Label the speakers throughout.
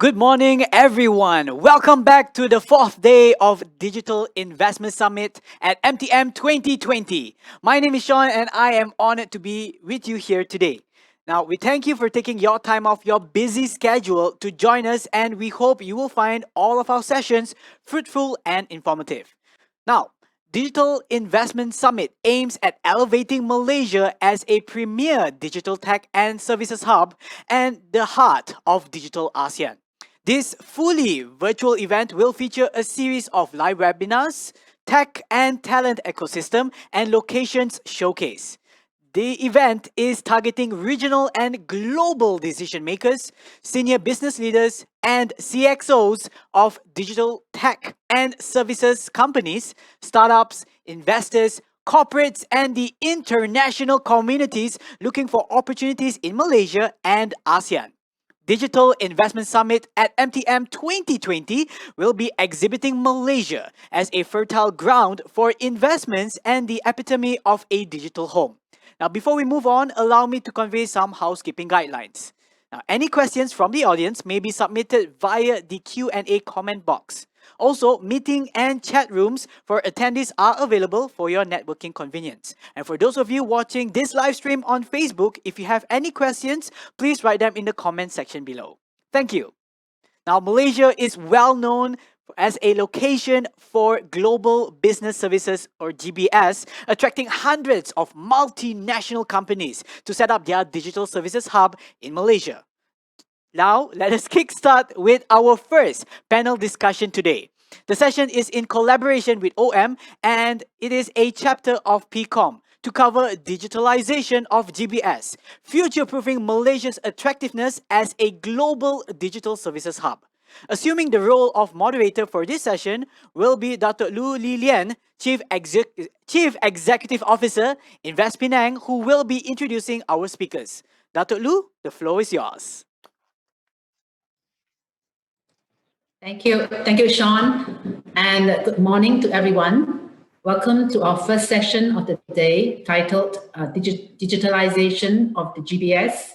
Speaker 1: Good morning, everyone. Welcome back to the fourth day of Digital Investment Summit at MTM 2020. My name is Sean, and I am honored to be with you here today. Now, we thank you for taking your time off your busy schedule to join us, and we hope you will find all of our sessions fruitful and informative. Now, Digital Investment Summit aims at elevating Malaysia as a premier digital tech and services hub and the heart of digital ASEAN. This fully virtual event will feature a series of live webinars, tech and talent ecosystem, and locations showcase. The event is targeting regional and global decision makers, senior business leaders, and CXOs of digital tech and services companies, startups, investors, corporates, and the international communities looking for opportunities in Malaysia and ASEAN. Digital Investment Summit at MTM 2020 will be exhibiting Malaysia as a fertile ground for investments and the epitome of a digital home. Now, before we move on, allow me to convey some housekeeping guidelines. Now, any questions from the audience may be submitted via the Q&A comment box. Also, meeting and chat rooms for attendees are available for your networking convenience. And for those of you watching this live stream on Facebook, if you have any questions, please write them in the comment section below. Thank you. Now, Malaysia is well known as a location for global business services or GBS, attracting hundreds of multinational companies to set up their digital services hub in Malaysia. Now, let us kickstart with our first panel discussion today. The session is in collaboration with OM and it is a chapter of PIKOM to cover digitalization of GBS, future-proofing Malaysia's attractiveness as a global digital services hub. Assuming the role of moderator for this session will be Dr. Lu Lilian, Chief Executive Officer, Invest Penang, who will be introducing our speakers. Dr. Lu, the floor is yours.
Speaker 2: Thank you, Sean, and good morning to everyone. Welcome to our first session of the day titled Digitalization of the GBS,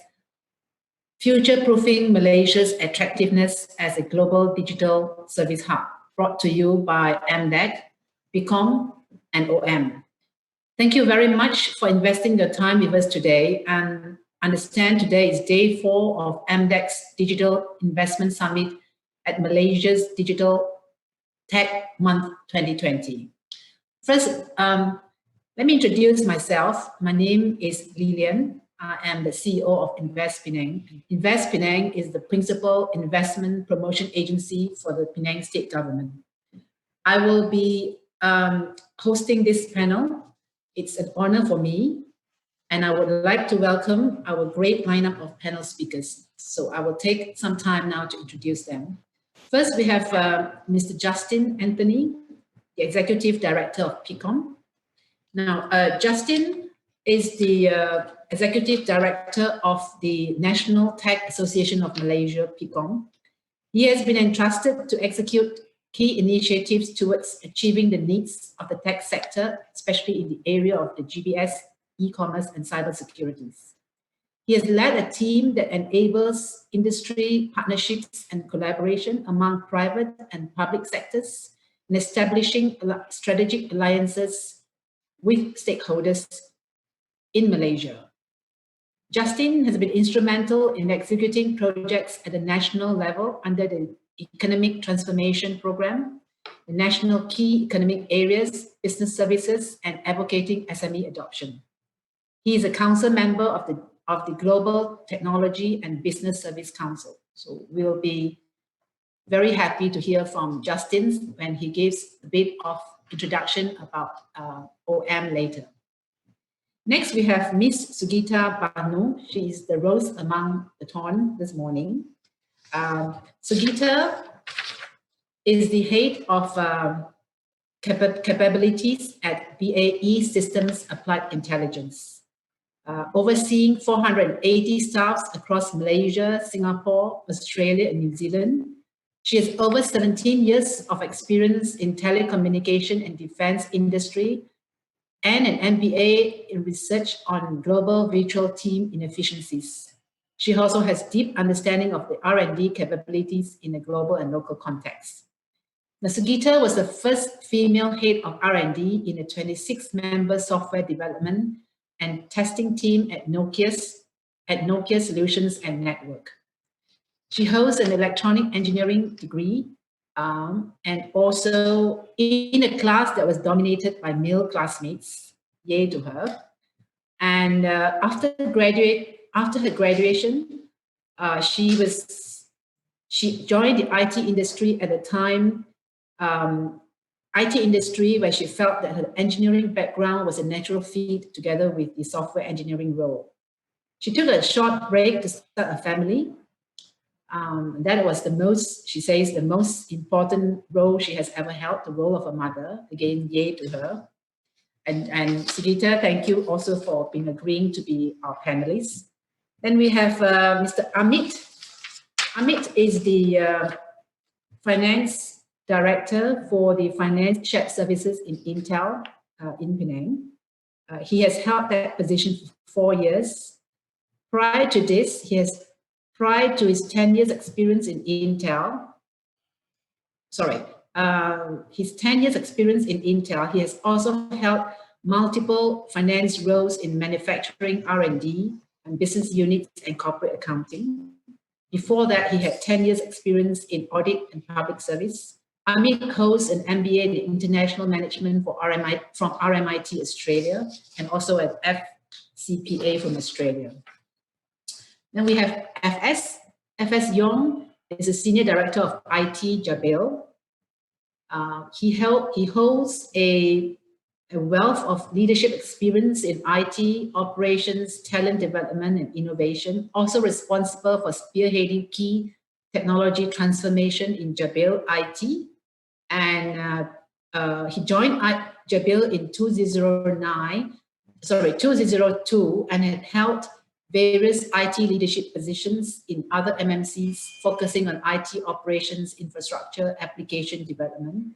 Speaker 2: Future-Proofing Malaysia's Attractiveness as a Global Digital Service Hub, brought to you by MDEC, PIKOM, and OM. Thank you very much for investing your time with us today, and understand today is day 4 of MDEC's Digital Investment Summit at Malaysia's Digital Tech Month 2020. First, let me introduce myself. My name is Lilian. I am the CEO of Invest Penang. Invest Penang is the principal investment promotion agency for the Penang state government. I will be hosting this panel. It's an honor for me, and I would like to welcome our great lineup of panel speakers. So I will take some time now to introduce them. First, we have Mr. Justin Anthony, the Executive Director of PIKOM. Now, Justin is the Executive Director of the National Tech Association of Malaysia, PIKOM. He has been entrusted to execute key initiatives towards achieving the needs of the tech sector, especially in the area of the GBS, e-commerce, and cybersecurity. He has led a team that enables industry partnerships and collaboration among private and public sectors in establishing strategic alliances with stakeholders in Malaysia. Justin has been instrumental in executing projects at the national level under the Economic Transformation Program, the National Key Economic Areas, Business Services, and advocating SME adoption. He is a council member of the Global Technology and Business Service Council. So we'll be very happy to hear from Justin when he gives a bit of introduction about OM later. Next, we have Miss Sugita Banu. She is the rose among the thorn this morning. Sugita is the head of capabilities at BAE Systems Applied Intelligence. Overseeing 480 staffs across Malaysia, Singapore, Australia, and New Zealand. She has over 17 years of experience in telecommunication and defense industry and an MBA in research on global virtual team inefficiencies. She also has deep understanding of the R&D capabilities in a global and local context. Now, Sugita was the first female head of R&D in a 26-member software development and testing team at Nokia Solutions and Network. She holds an electronic engineering degree and also in a class that was dominated by male classmates, yay to her. And after her graduation, she joined the IT industry at the time, IT industry where she felt that her engineering background was a natural fit together with the software engineering role. She took a short break to start a family. That was she says, the most important role she has ever held, the role of a mother. Again, yay to her. And Sugita, thank you also for being agreeing to be our panelist. Then we have Mr. Amit. Amit is the finance director for the finance shared services in Intel in Penang. He has held that position for 4 years. Prior to this, prior to his 10 years experience in Intel, his 10 years experience in Intel, he has also held multiple finance roles in manufacturing, R&D, and business units and corporate accounting. Before that, he had 10 years experience in audit and public service. Amit holds an MBA in International Management from RMIT Australia and also an FCPA from Australia. Then we have FS Yoong is a Senior Director of IT Jabil. He holds a wealth of leadership experience in IT, operations, talent development, and innovation, also responsible for spearheading key technology transformation in Jabil IT. And he joined Jabil in 2002 and had held various IT leadership positions in other MNCs, focusing on IT operations, infrastructure, application development.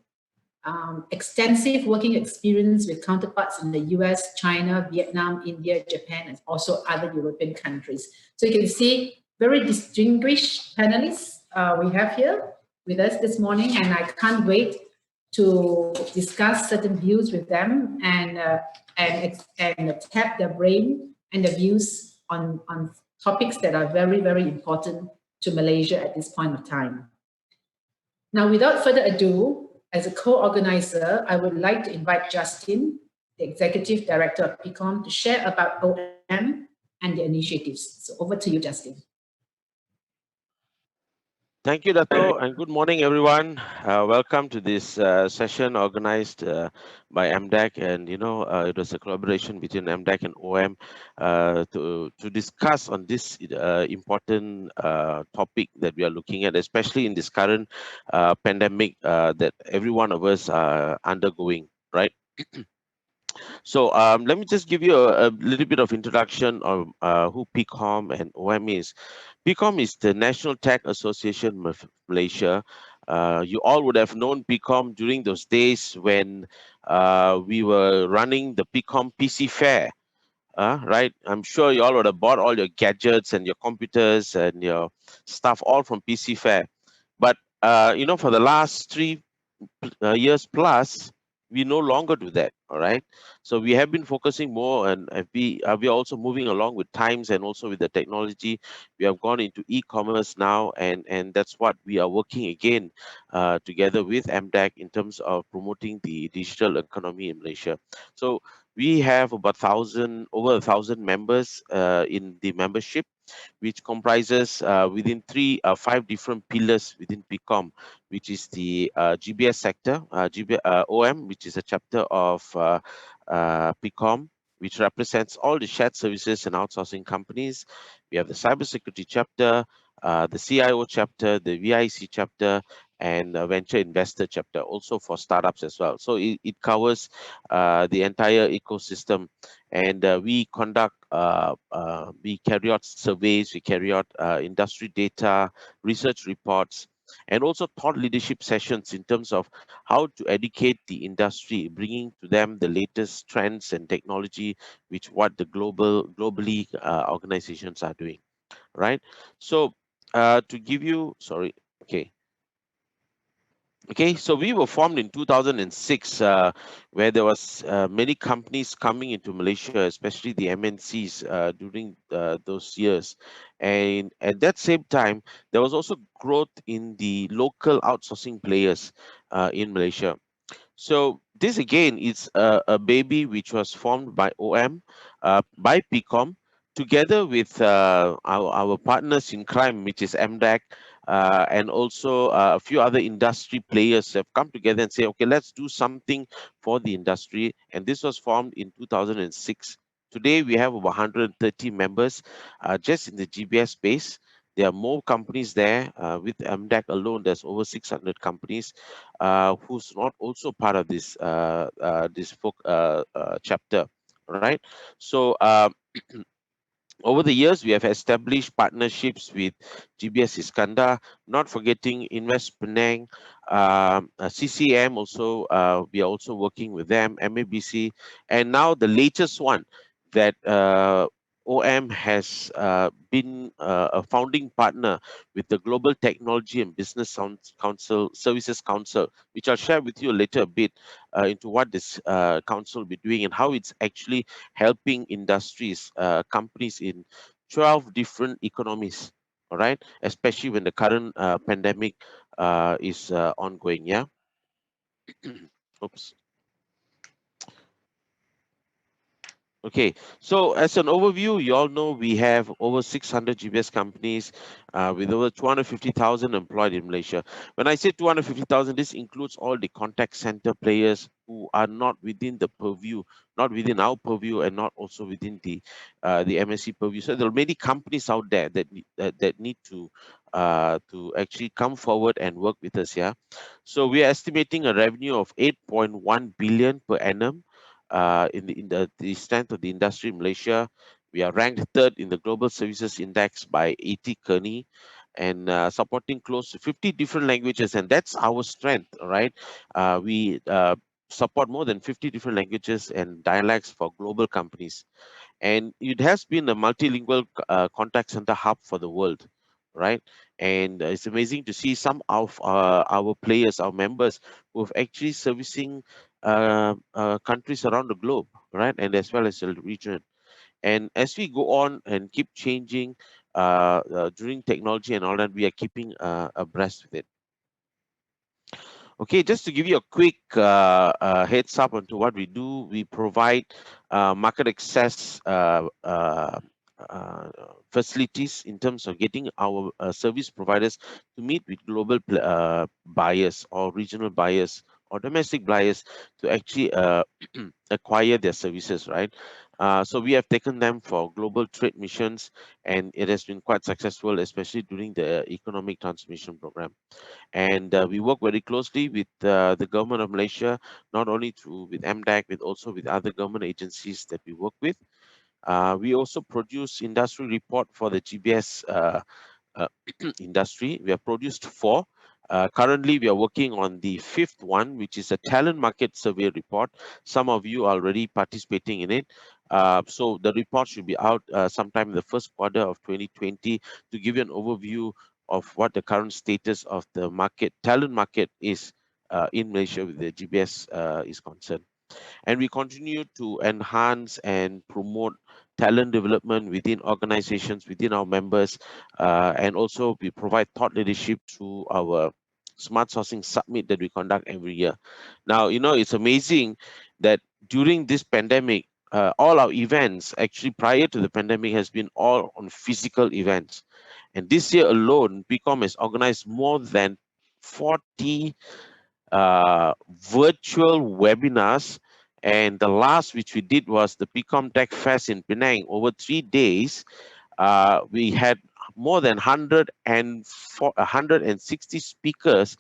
Speaker 2: Extensive working experience with counterparts in the US, China, Vietnam, India, Japan, and also other European countries. So you can see very distinguished panelists we have here with us this morning, and I can't wait to discuss certain views with them and tap their brain and their views on topics that are very, very important to Malaysia at this point of time. Now, without further ado, as a co-organizer, I would like to invite Justin, the Executive Director of PIKOM, to share about OM and the initiatives. So over to you, Justin.
Speaker 3: Thank you, Dato, and good morning, everyone. Welcome to this session organized by MDAC, and it was a collaboration between MDAC and OM to discuss on this important topic that we are looking at, especially in this current pandemic that every one of us are undergoing, right? So let me just give you a little bit of introduction of who PIKOM and OM is. PIKOM is the National Tech Association of Malaysia. You all would have known PIKOM during those days when we were running the PIKOM PC Fair, right? I'm sure you all would have bought all your gadgets and your computers and your stuff all from PC Fair. But, for the last 3 years plus, we no longer do that. All right, so we have been focusing more, and we are also moving along with times and also with the technology. We have gone into e-commerce now, and that's what we are working again together with MDAC in terms of promoting the digital economy in Malaysia. So we have about over 1,000 members in the membership, which comprises within 5 different pillars within PIKOM, which is the GBS sector, OM, which is a chapter of PIKOM, which represents all the shared services and outsourcing companies. We have the cybersecurity chapter, the CIO chapter, the VIC chapter, and venture investor chapter, also for startups as well. So it covers the entire ecosystem, and we carry out surveys, we carry out industry data, research reports, and also thought leadership sessions in terms of how to educate the industry, bringing to them the latest trends and technology, what the globally organizations are doing. right? So to give you, sorry, okay. Okay, so we were formed in 2006, where there was many companies coming into Malaysia, especially the MNCs during those years, and at that same time, there was also growth in the local outsourcing players in Malaysia. So this again is a baby which was formed by OM, by PIKOM, together with our partners in crime, which is MDAC, and also a few other industry players have come together and say, okay, let's do something for the industry. And this was formed in 2006. Today, we have over 130 members just in the GBS space. There are more companies there. With MDAC alone, there's over 600 companies who's not also part of this chapter, right? So over the years, we have established partnerships with GBS Iskandar, not forgetting Invest Penang, CCM also. We are also working with them, MABC, and now the latest one that OM has been a founding partner with the Global Technology and Business Council Services Council, which I'll share with you later a bit into what this council will be doing and how it's actually helping industries, companies in 12 different economies. All right, especially when the current pandemic is ongoing. Yeah. Oops. Okay, so as an overview, you all know we have over 600 GBS companies with over 250,000 employed in Malaysia. When I say 250,000, this includes all the contact center players who are not within the purview, not within our purview, and not also within the MSC purview. So there are many companies out there that need to actually come forward and work with us. Yeah, so we are estimating a revenue of 8.1 billion per annum in the strength of the industry in Malaysia. We are ranked third in the Global Services Index by 80 Kearney, and supporting close to 50 different languages, and that's our strength. All right, we support more than 50 different languages and dialects for global companies, and it has been a multilingual contact center hub for the world, right? And it's amazing to see some of our players, our members, who have actually servicing countries around the globe, right? And as well as the region. And as we go on and keep changing during technology and all that, we are keeping abreast with it. Okay, just to give you a quick heads up onto what we do, we provide market access uh, facilities in terms of getting our service providers to meet with global buyers or regional buyers or domestic buyers to actually acquire their services, right? So we have taken them for global trade missions, and it has been quite successful, especially during the economic transformation program. And we work very closely with the government of Malaysia, not only through with MDAC, but also with other government agencies that we work with. We also produce industry report for the GBS uh, industry. We have produced four. Currently, we are working on the fifth one, which is a talent market survey report. Some of you are already participating in it. So the report should be out sometime in the first quarter of 2020 to give you an overview of what the current status of the market, talent market is in Malaysia with the GBS is concerned. And we continue to enhance and promote talent development within organizations, within our members, and also we provide thought leadership through our smart sourcing summit that we conduct every year. Now, it's amazing that during this pandemic, all our events actually prior to the pandemic has been all on physical events. And this year alone, PIKOM has organized more than 40 virtual webinars. And the last which we did was the PIKOM Tech Fest in Penang. Over 3 days, we had more than 160 speakers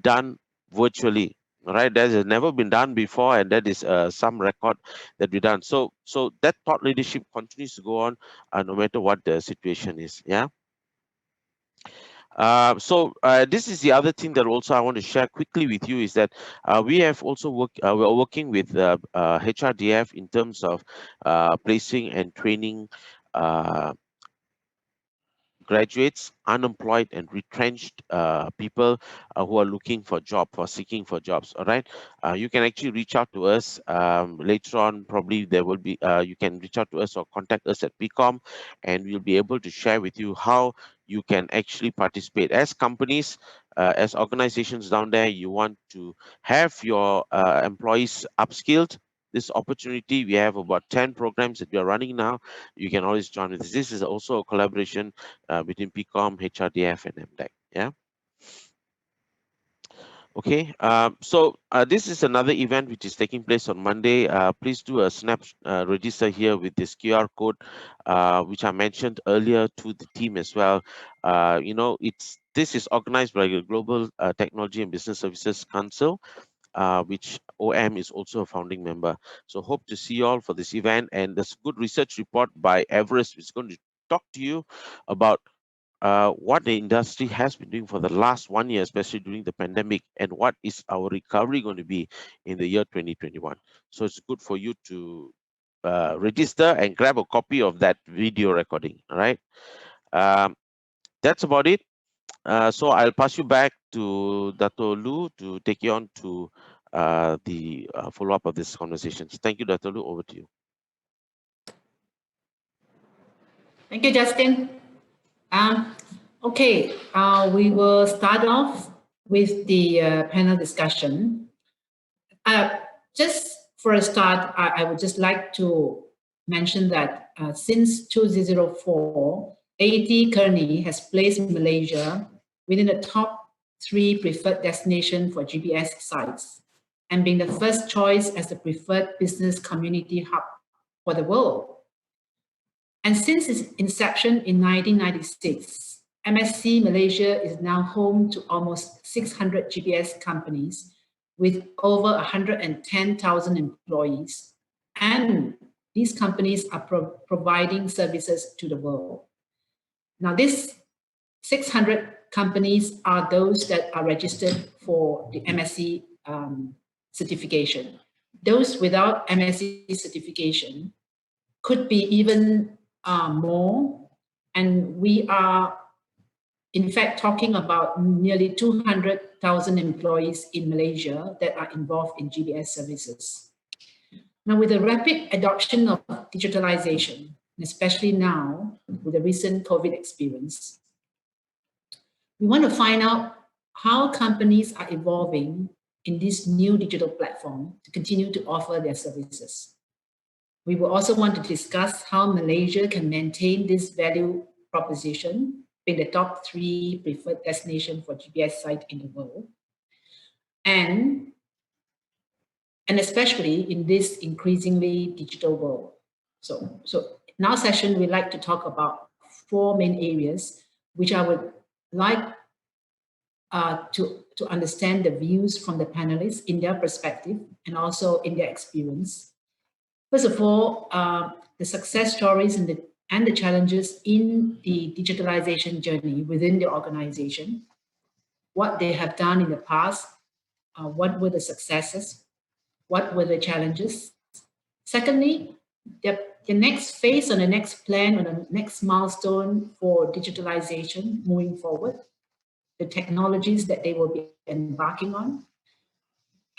Speaker 3: done virtually. All right, that has never been done before, and that is some record that we done. So that thought leadership continues to go on, no matter what the situation is. Yeah. So this is the other thing that also I want to share quickly with you is that we have also we're working with HRDF in terms of placing and training uh, graduates, unemployed, and retrenched people who are looking for job, for seeking for jobs. All right, you can actually reach out to us later on. Probably there will be you can reach out to us or contact us at PIKOM, and we'll be able to share with you how you can actually participate as companies, as organizations down there. You want to have your employees upskilled. This opportunity, we have about 10 programs that we are running now. You can always join with this. This is also a collaboration between PIKOM, HRDF, and MDEC. Yeah. Okay. This is another event which is taking place on Monday. Please do a snap register here with this QR code, which I mentioned earlier to the team as well. This is organized by the Global Technology and Business Services Council, which OM is also a founding member. So hope to see you all for this event. And there's a good research report by Everest, which is going to talk to you about what the industry has been doing for the last 1 year, especially during the pandemic, and what is our recovery going to be in the year 2021. So it's good for you to register and grab a copy of that video recording. All right. That's about it. So I'll pass you back to Dato Lu to take you on to the follow-up of this conversation. Thank you, Dato Lu. Over to you.
Speaker 2: Thank you, Justin. Okay, we will start off with the panel discussion. Just for a start, I would just like to mention that since 2004, AET currently has placed Malaysia within the top 3 preferred destination for GBS sites and being the first choice as the preferred business community hub for the world. And since its inception in 1996, MSC Malaysia is now home to almost 600 GBS companies with over 110,000 employees. And these companies are providing services to the world. Now, these 600 companies are those that are registered for the MSC certification. Those without MSC certification could be even more. And we are, in fact, talking about nearly 200,000 employees in Malaysia that are involved in GBS services. Now, with the rapid adoption of digitalization, especially now with the recent COVID experience, we want to find out how companies are evolving in this new digital platform to continue to offer their services. We will also want to discuss how Malaysia can maintain this value proposition being the top 3 preferred destination for GBS site in the world. And especially in this increasingly digital world. So in our session, we'd like to talk about 4 main areas, which I would like to understand the views from the panelists in their perspective and also in their experience. First of all, the success stories and the challenges in the digitalization journey within the organization, what they have done in the past, what were the successes, what were the challenges. Secondly, the next phase or the next plan or the next milestone for digitalization moving forward, the technologies that they will be embarking on.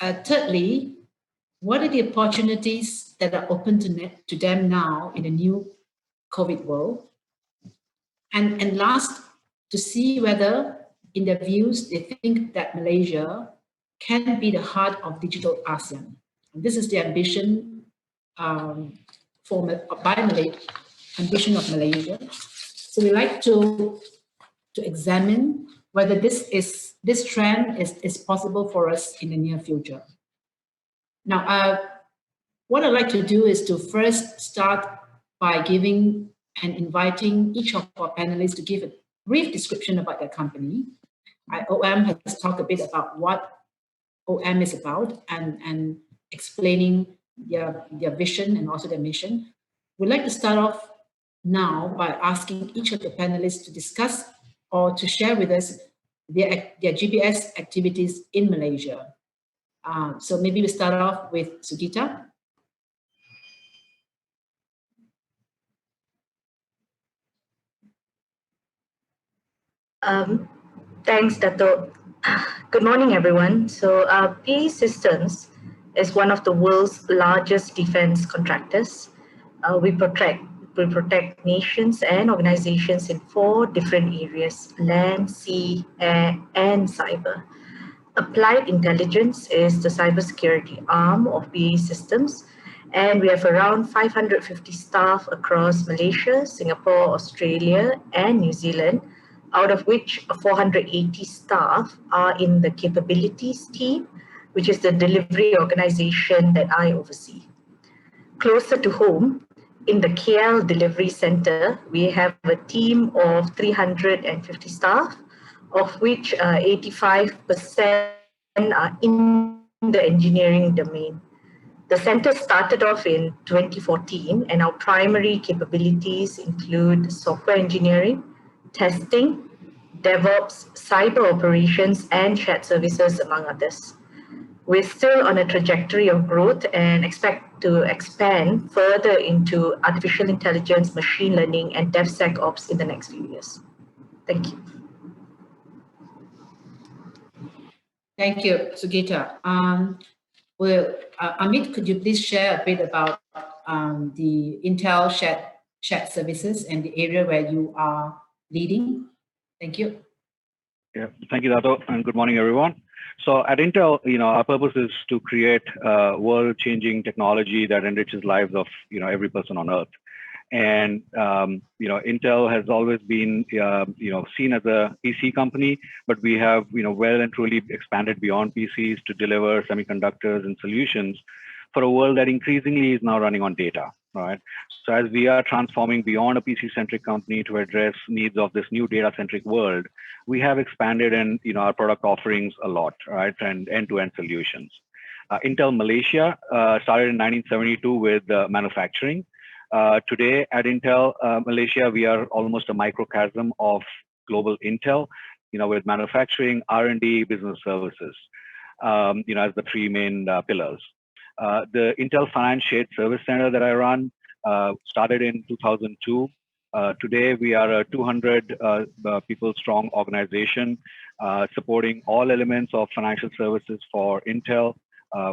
Speaker 2: Thirdly, what are the opportunities that are open to them now in a new COVID world? And last, to see whether in their views, they think that Malaysia can be the heart of digital ASEAN. And this is the ambition ambition of Malaysia. So we like to examine whether this trend is possible for us in the near future. Now, what I'd like to do is to first start by giving and inviting each of our panelists to give a brief description about their company. OM has talked a bit about what OM is about and explaining their vision and also their mission. We'd like to start off now by asking each of the panelists to discuss or to share with us their GBS activities in Malaysia. So maybe we start off with Sugita.
Speaker 4: Um, Thanks, Dato. Good morning, everyone. So, PE Systems is one of the world's largest defense contractors. We protect nations and organizations in 4 different areas: land, sea, air, and cyber. Applied Intelligence is the cybersecurity arm of BAE Systems, and we have around 550 staff across Malaysia, Singapore, Australia, and New Zealand, out of which 480 staff are in the capabilities team, which is the delivery organization that I oversee. Closer to home, in the KL Delivery Center, we have a team of 350 staff, of which 85% are in the engineering domain. The center started off in 2014, and our primary capabilities include software engineering, testing, DevOps, cyber operations, and shared services, among others. We're still on a trajectory of growth and expect to expand further into artificial intelligence, machine learning, and DevSecOps in the next few years. Thank you.
Speaker 2: Thank you, Sugita. Amit, could you please share a bit about the Intel shared services and the area where you are leading? Thank you.
Speaker 5: Yeah, thank you, Dato, and good morning, everyone. So at Intel, our purpose is to create world-changing technology that enriches lives of every person on Earth. And Intel has always been seen as a PC company, but we have well and truly expanded beyond PCs to deliver semiconductors and solutions for a world that increasingly is now running on data. Right. So as we are transforming beyond a PC-centric company to address needs of this new data-centric world, we have expanded in our product offerings a lot, right, and end-to-end solutions. Intel Malaysia started in 1972 with manufacturing. Today at Intel Malaysia, we are almost a microcosm of global Intel, with manufacturing, R&D, business services, as the 3 main pillars. The Intel Finance Shared Service Center that I run started in 2002. Today, we are a 200 people strong organization supporting all elements of financial services for Intel.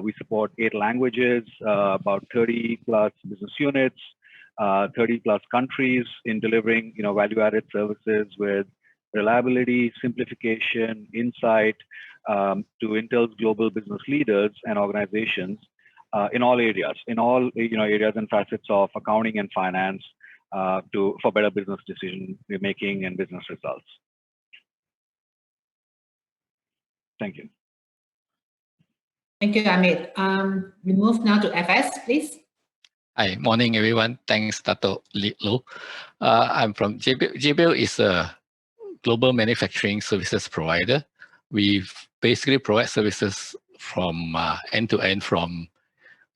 Speaker 5: We support 8 languages, about 30 plus business units, 30 plus countries in delivering value-added services with reliability, simplification, insight to Intel's global business leaders and organizations. In all areas, areas and facets of accounting and finance, for better business decision making and business results. Thank you.
Speaker 2: Thank you, Amit. We move now to FS, please.
Speaker 6: Hi, morning everyone. Thanks, Dato Lo. I'm from Jabil. Jabil is a global manufacturing services provider. We basically provide services from end to end, from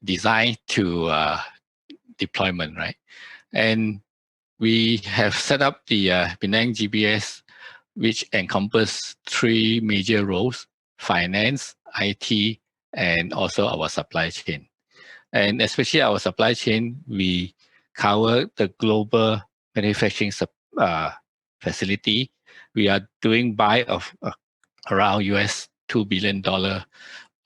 Speaker 6: design to deployment, right? And we have set up the Penang GBS, which encompass 3 major roles: finance, IT, and also our supply chain. And especially our supply chain, we cover the global manufacturing facility. We are doing buy of around $2 billion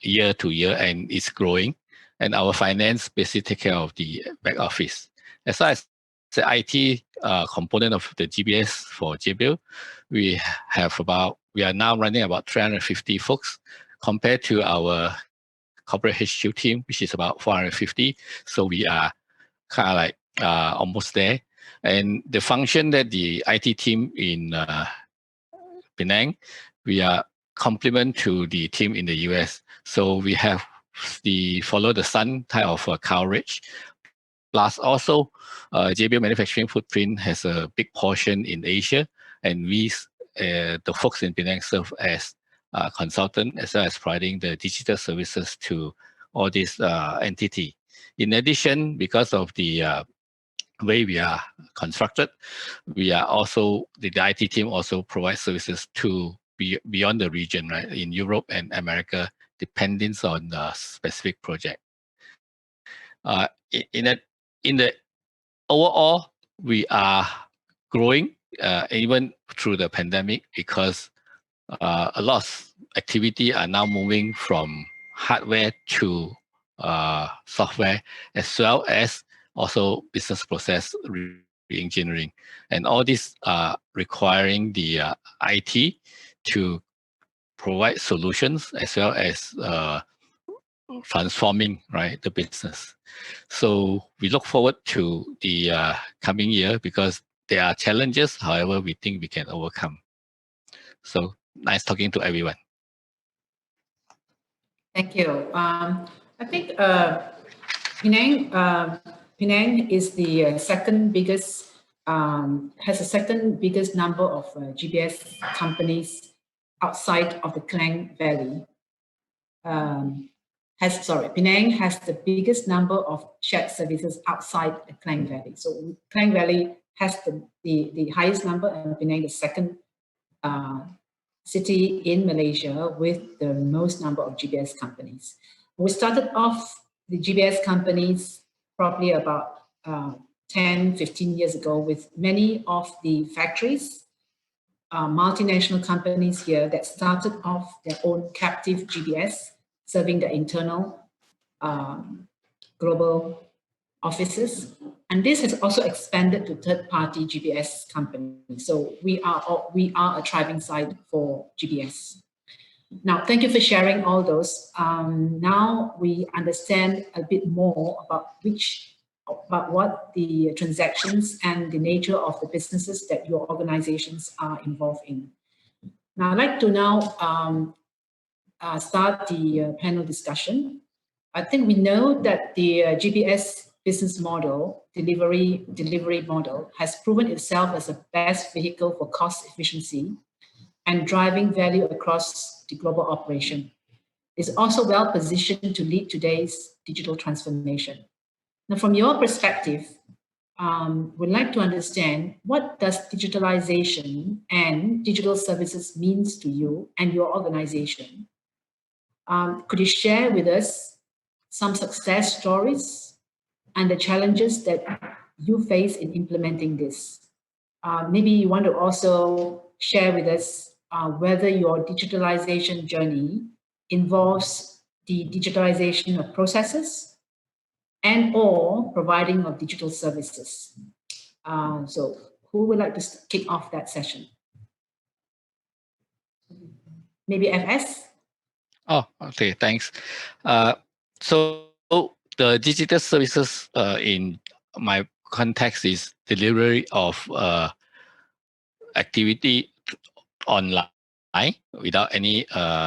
Speaker 6: year to year, and it's growing. And our finance basically take care of the back office. As far as the IT component of the GBS for Jabil, we are now running about 350 folks compared to our corporate HQ team, which is about 450. So we are kind of like almost there. And the function that the IT team in Penang, we are complement to the team in the US. So we have the follow the sun type of coverage. Plus also, Jabil manufacturing footprint has a big portion in Asia, and we, the folks in Penang, serve as consultant as well as providing the digital services to all these entity. In addition, because of the way we are constructed, we are also, the IT team also provides services to beyond the region, right, in Europe and America, depending on the specific project. In the overall, we are growing even through the pandemic, because a lot of activity are now moving from hardware to software, as well as also business process re-engineering. And all these are requiring the IT to provide solutions as well as transforming, right, the business. So we look forward to the coming year because there are challenges, however, we think we can overcome. So nice talking to everyone.
Speaker 2: Thank you. I think Penang is the second biggest, has the second biggest number of GBS companies outside of the Klang Valley. Penang has the biggest number of shared services outside the Klang Valley. So Klang Valley has the highest number, and Penang the second city in Malaysia with the most number of GBS companies. We started off the GBS companies probably about 10, 15 years ago with many of the factories, multinational companies here that started off their own captive GBS, serving the internal global offices. And this has also expanded to third-party GBS companies. So we are a thriving site for GBS. Now, thank you for sharing all those. Now we understand a bit more about what the transactions and the nature of the businesses that your organizations are involved in. Now, I'd like to now start the panel discussion. I think we know that the GBS business model, delivery model, has proven itself as the best vehicle for cost efficiency and driving value across the global operation. It's also well positioned to lead today's digital transformation. Now, from your perspective, we'd like to understand, what does digitalization and digital services means to you and your organization? Could you share with us some success stories and the challenges that you face in implementing this? Maybe you want to also share with us whether your digitalization journey involves the digitalization of processes and or providing of digital services. So who would like to kick off that session? Maybe FS?
Speaker 6: Oh, okay, thanks. So the digital services in my context is delivery of activity online without any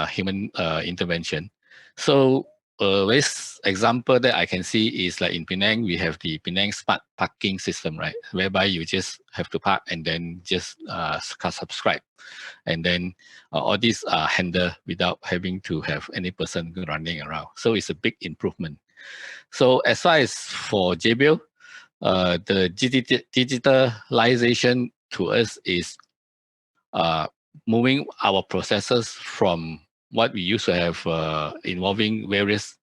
Speaker 6: human intervention. So this example that I can see is like in Penang, we have the Penang Smart Parking System, right? Whereby you just have to park and then just subscribe. And then all these are handled without having to have any person running around. So it's a big improvement. So as far as for Jabil, the digitalization to us is moving our processes from what we used to have involving various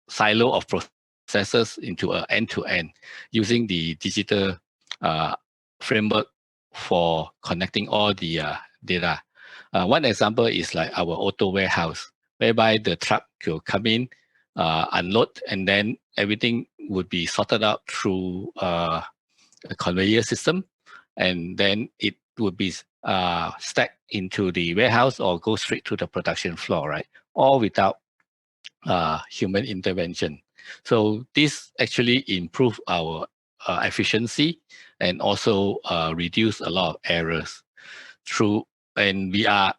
Speaker 6: silo of processes into an end-to-end using the digital framework for connecting all the data. One example is like our auto warehouse, whereby the truck will come in, unload, and then everything would be sorted out through a conveyor system, and then it would be stacked into the warehouse or go straight to the production floor, right? All without human intervention. So this actually improve our efficiency and also reduce a lot of errors through. And we are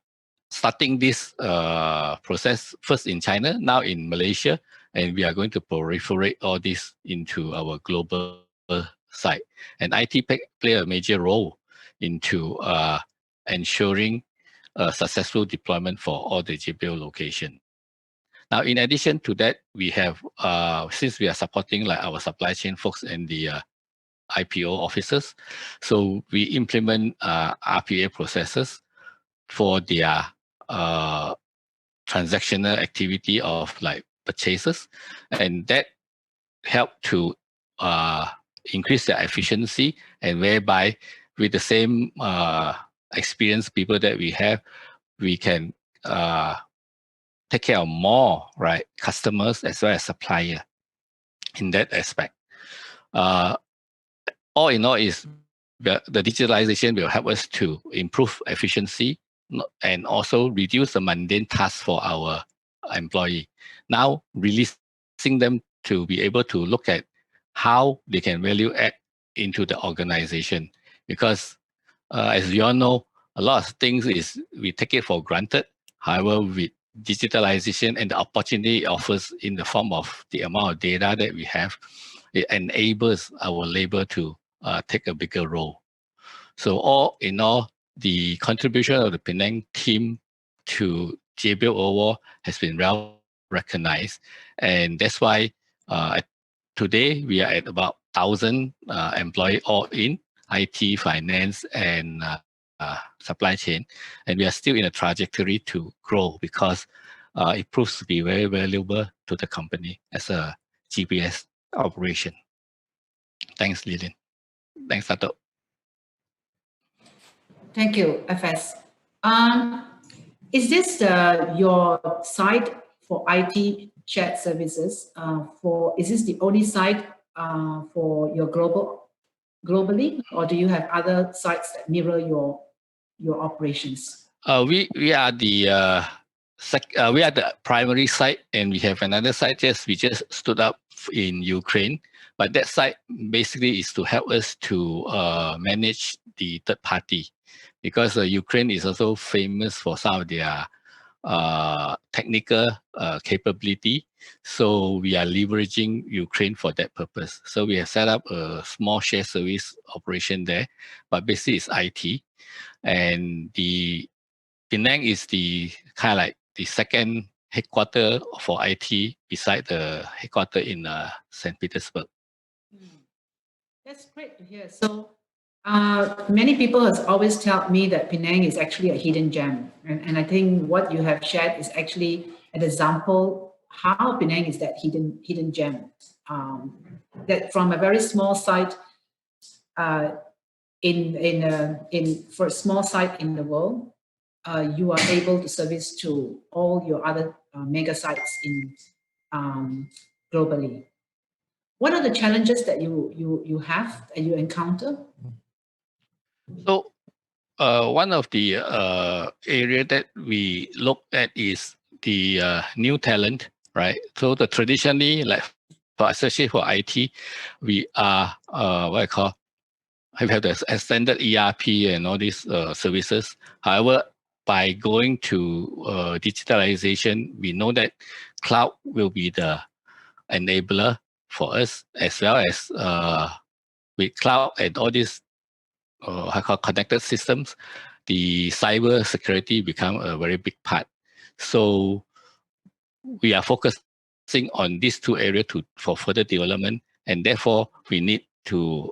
Speaker 6: starting this process first in China, now in Malaysia, and we are going to proliferate all this into our global site. And IT play a major role into ensuring a successful deployment for all the Jabil location. Now, in addition to that, we have, since we are supporting like our supply chain folks and the IPO officers, so we implement RPA processes for their transactional activity of like purchases, and that help to increase their efficiency, and whereby with the same experienced people that we have, we can take care of more customers as well as supplier in that aspect. All in all, is the digitalization will help us to improve efficiency and also reduce the mundane tasks for our employee. Now, releasing them to be able to look at how they can value add into the organization. Because as we all know, a lot of things is we take it for granted. However, with digitalization and the opportunity it offers in the form of the amount of data that we have, it enables our labor to take a bigger role. So all in all, the contribution of the Penang team to Jabil overall has been well recognized, and that's why today we are at about 1,000 employees all in IT, finance, and supply chain, and we are still in a trajectory to grow because it proves to be very valuable to the company as a GPS operation. Thanks, Lillian. Thanks, Dato'.
Speaker 2: Thank you, FS. Is this your site for IT chat services? Is this the only site for your globally, or do you have other sites that mirror your operations?
Speaker 6: We are the primary site, and we have another site we just stood up in Ukraine. But that site basically is to help us to manage the third party, because Ukraine is also famous for some of their technical capability. So we are leveraging Ukraine for that purpose. So we have set up a small shared service operation there, but basically it's IT. And the Penang is the kind of like the second headquarter for IT beside the headquarter in St. Petersburg.
Speaker 2: That's great to hear. So many people has always told me that Penang is actually a hidden gem. And I think what you have shared is actually an example how Penang is that hidden gem. That from a very small site for a small site in the world, you are able to service to all your other mega sites in globally. What are the challenges that you have and you encounter?
Speaker 6: So one of the area that we look at is the new talent, right? So the traditionally, like for especially for IT, we are we have the extended ERP and all these services. However, by going to digitalization, we know that cloud will be the enabler for us, as well as with cloud and all these connected systems, the cyber security become a very big part. So we are focusing on these two areas for further development, and therefore we need to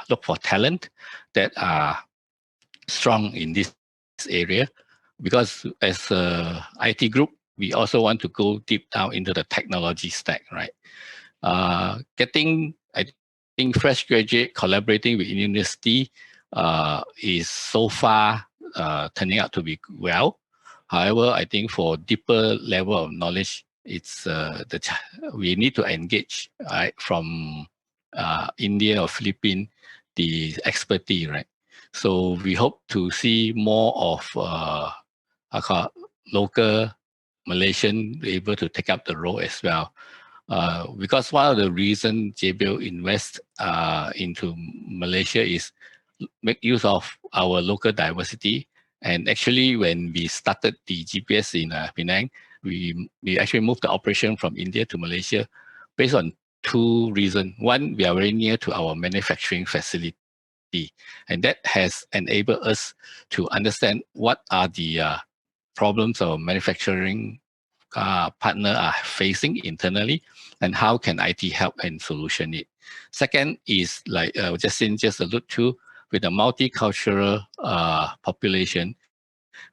Speaker 6: look for talent that are strong in this area, because as a IT group, we also want to go deep down into the technology stack, right? Getting, I think, fresh graduate collaborating with university is so far turning out to be well. However, I think for deeper level of knowledge, it's we need to engage from India or Philippines, the expertise, right? So we hope to see more of local Malaysian able to take up the role as well. Because one of the reasons Jabil invest into Malaysia is make use of our local diversity. And actually, when we started the GPS in Penang, we actually moved the operation from India to Malaysia based on two reasons. One, we are very near to our manufacturing facility, and that has enabled us to understand what are the problems our manufacturing partner are facing internally, and how can IT help and solution it. Second is like Justin just alluded to, with a multicultural population,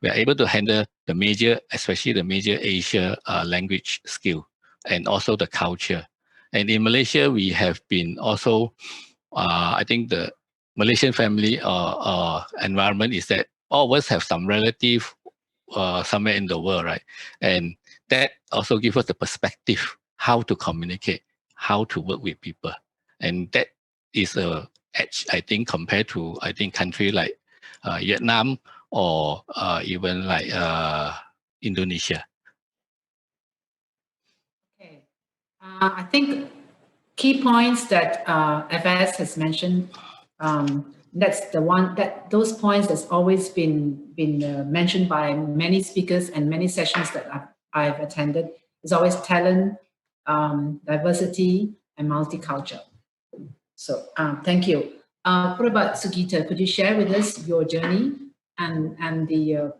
Speaker 6: we are able to handle the major, especially the major Asia language skill, and also the culture. And in Malaysia, we have been also I think the Malaysian family environment is that all of us have some relative somewhere in the world, right? And that also gives us the perspective how to communicate, how to work with people, and that is a edge, I think, compared to country like Vietnam or even like Indonesia.
Speaker 2: Okay. I think key points that FS has mentioned, that's the one that those points that's always been mentioned by many speakers and many sessions that I've attended is always talent, diversity, and multicultural. So thank you. What about Sugita? Could you share with us your journey and the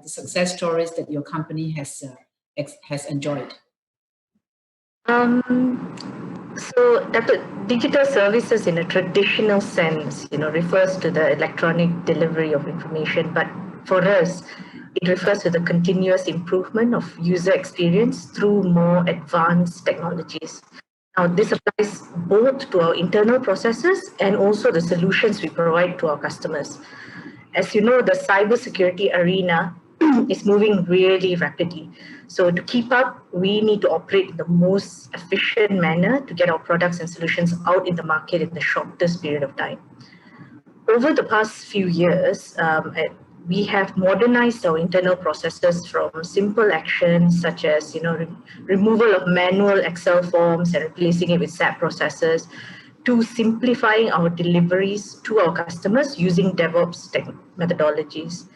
Speaker 2: success stories that your company has enjoyed?
Speaker 4: So that the digital services in a traditional sense, refers to the electronic delivery of information. But for us, it refers to the continuous improvement of user experience through more advanced technologies. Now, this applies both to our internal processes and also the solutions we provide to our customers. As you know, the cybersecurity arena is moving really rapidly. So to keep up, we need to operate in the most efficient manner to get our products and solutions out in the market in the shortest period of time. Over the past few years, we have modernized our internal processes from simple actions such as removal of manual Excel forms and replacing it with SAP processes, to simplifying our deliveries to our customers using DevOps methodologies.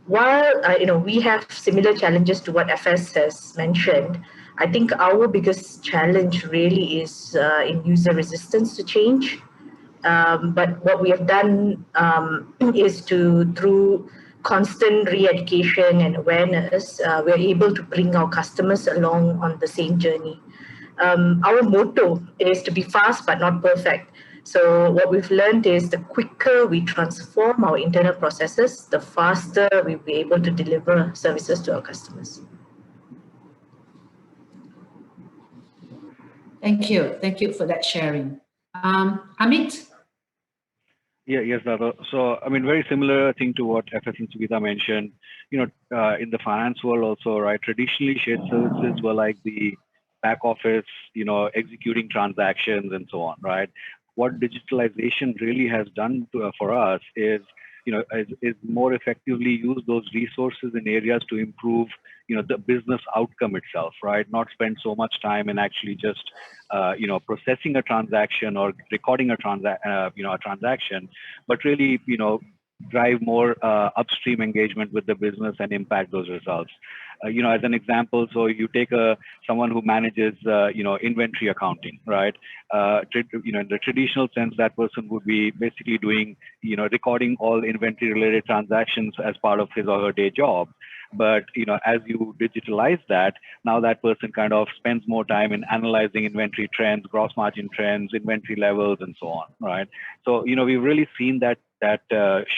Speaker 4: While we have similar challenges to what FS has mentioned, I think our biggest challenge really is in user resistance to change. But what we have done is through constant re-education and awareness, we're able to bring our customers along on the same journey. Our motto is to be fast but not perfect. So what we've learned is the quicker we transform our internal processes, the faster we'll be able to deliver services to our customers.
Speaker 2: Thank you. Thank you for that sharing. Amit?
Speaker 5: Yeah, yes, Dato. So, I mean, very similar thing to what FS and Sugita mentioned. In the finance world also, right? Traditionally, shared services were like the back office, executing transactions and so on, right? What digitalization really has done for us is, is more effectively use those resources in areas to improve, the business outcome itself, right? Not spend so much time in actually just, processing a transaction or recording a transaction, but really, drive more upstream engagement with the business and impact those results. As an example, so you take someone who manages, inventory accounting, right? In the traditional sense, that person would be basically doing, recording all inventory-related transactions as part of his or her day job. But as you digitalize that, now that person kind of spends more time in analyzing inventory trends, gross margin trends, inventory levels, and so on, right? So we've really seen that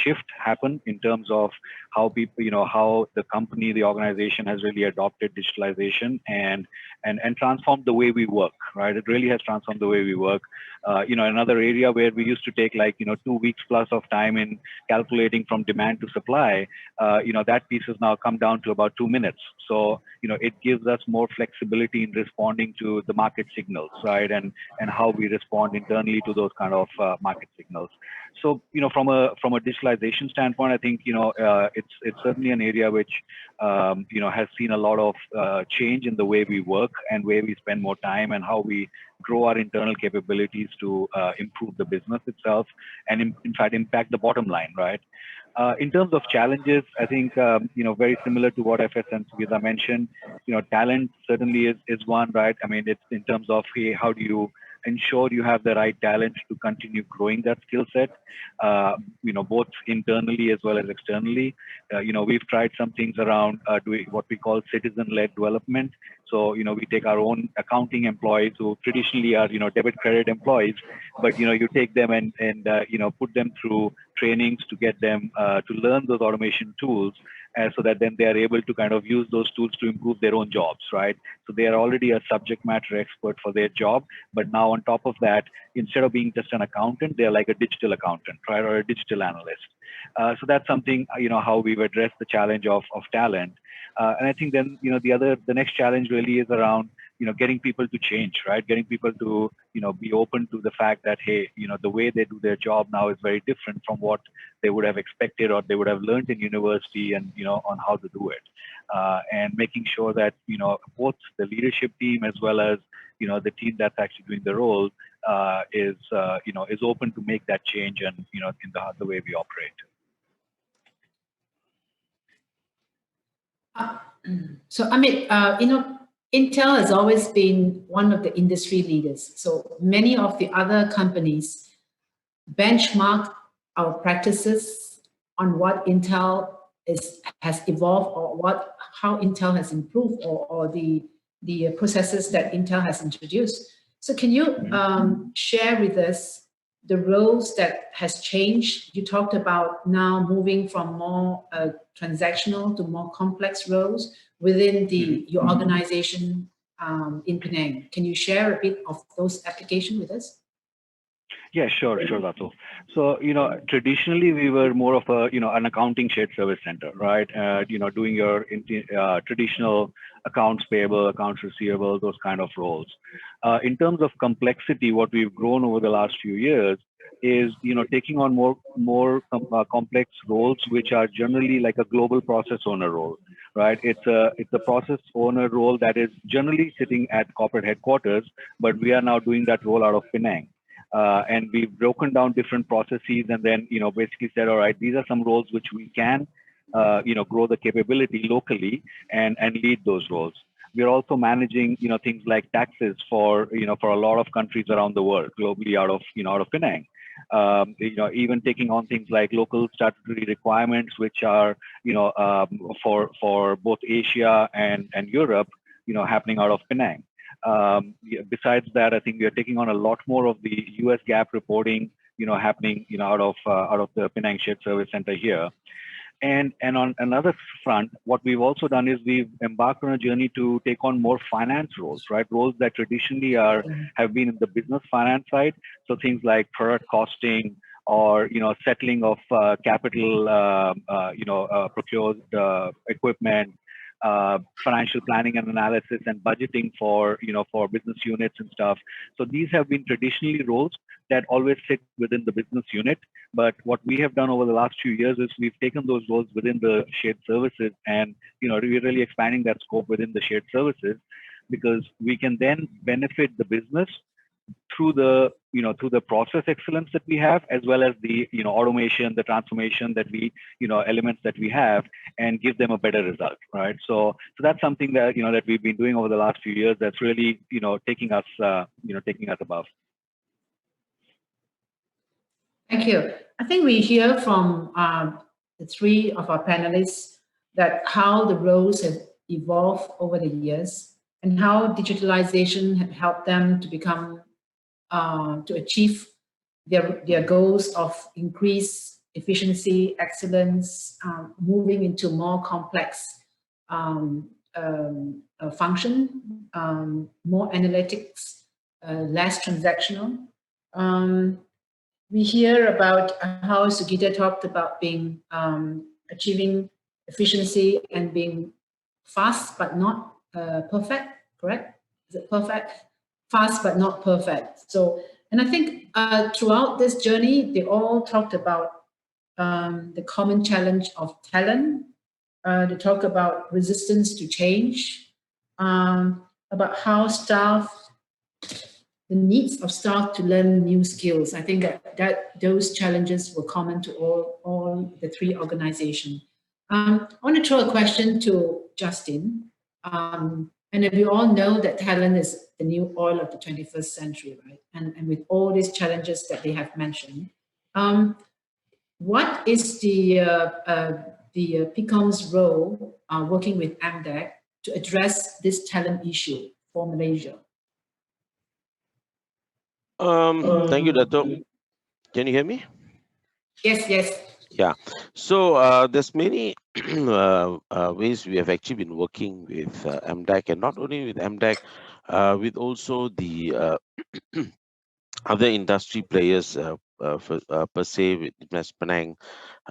Speaker 5: shift happen in terms of how people, how the company, the organization has really adopted digitalization and transformed the way we work, right? It really has transformed the way we work. Another area where we used to take 2 weeks plus of time in calculating from demand to supply, that piece has now come down to about 2 minutes. So, it gives us more flexibility in responding to the market signals, right? And how we respond internally to those kind of market signals. So, from a digitalization standpoint, I think, it's certainly an area which, has seen a lot of change in the way we work and where we spend more time and how we grow our internal capabilities to improve the business itself and in fact impact the bottom line, right? In terms of challenges, I think, very similar to what FS and Sugita mentioned, talent certainly is one, right? I mean, it's in terms of, hey, how do you ensure you have the right talent to continue growing that skill set, both internally as well as externally. We've tried some things around doing what we call citizen-led development. So, we take our own accounting employees who traditionally are, debit credit employees, but, you take them and put them through trainings to get them to learn those automation tools so that then they are able to kind of use those tools to improve their own jobs, right? So they are already a subject matter expert for their job, but now on top of that, instead of being just an accountant, they're like a digital accountant, right, or a digital analyst. So that's something, how we've addressed the challenge of talent. And I think then, the next challenge really is around, getting people to change, right? Getting people to, be open to the fact that, hey, the way they do their job now is very different from what they would have expected or they would have learned in university, and, on how to do it. And making sure that, both the leadership team as well as, the team that's actually doing the role is open to make that change, and, in the way we operate.
Speaker 2: So Amit, Intel has always been one of the industry leaders. So many of the other companies benchmark our practices on what Intel has evolved, or how Intel has improved, or the processes that Intel has introduced. So can you share with us the roles that has changed? You talked about now moving from more transactional to more complex roles within your organization in Penang. Can you share a bit of those applications with us?
Speaker 5: Yeah, sure, Dato. So, traditionally we were more of a, an accounting shared service center, right? Doing your traditional accounts payable, accounts receivable, those kind of roles. In terms of complexity, what we've grown over the last few years is, taking on more complex roles, which are generally like a global process owner role, right? It's a process owner role that is generally sitting at corporate headquarters, but we are now doing that role out of Penang. And we've broken down different processes, and then, basically said, all right, these are some roles which we can, grow the capability locally and lead those roles. We're also managing, things like taxes for a lot of countries around the world, globally out of Penang. Even taking on things like local statutory requirements, which are, for both Asia and Europe, happening out of Penang. Besides that, I think we are taking on a lot more of the US GAAP reporting, happening, out of the Penang Shared Service Center here. And on another front, what we've also done is we've embarked on a journey to take on more finance roles, right? Roles that traditionally have been in the business finance side. So things like product costing, or settling of capital, procured equipment, financial planning and analysis, and budgeting for business units and stuff. So these have been traditionally roles that always sit within the business unit. But what we have done over the last few years is we've taken those roles within the shared services, and we're really expanding that scope within the shared services, because we can then benefit the business through the process excellence that we have, as well as the automation, the transformation that we elements that we have, and give them a better result, right? So that's something that that we've been doing over the last few years. That's really taking us above.
Speaker 2: Thank you. I think we hear from the three of our panelists that how the roles have evolved over the years, and how digitalization have helped them to become to achieve their goals of increased efficiency, excellence, moving into more complex function, more analytics, less transactional. We hear about how Sugita talked about being achieving efficiency and being fast but not perfect, correct? Is it perfect? Fast but not perfect. So, and I think throughout this journey, they all talked about the common challenge of talent. They talk about resistance to change, about how the needs of staff to learn new skills. I think that those challenges were common to all the three organizations. I want to throw a question to Justin. And we all know that talent is the new oil of the 21st century, right? And with all these challenges that they have mentioned, what is the PIKOM's role working with MDEC to address this talent issue for Malaysia?
Speaker 3: Thank you, Dato. Can you hear me?
Speaker 2: Yes, yes.
Speaker 3: Yeah, so there's many ways we have actually been working with MDAC, and not only with MDAC, with also the other industry players per se, with Invest Penang,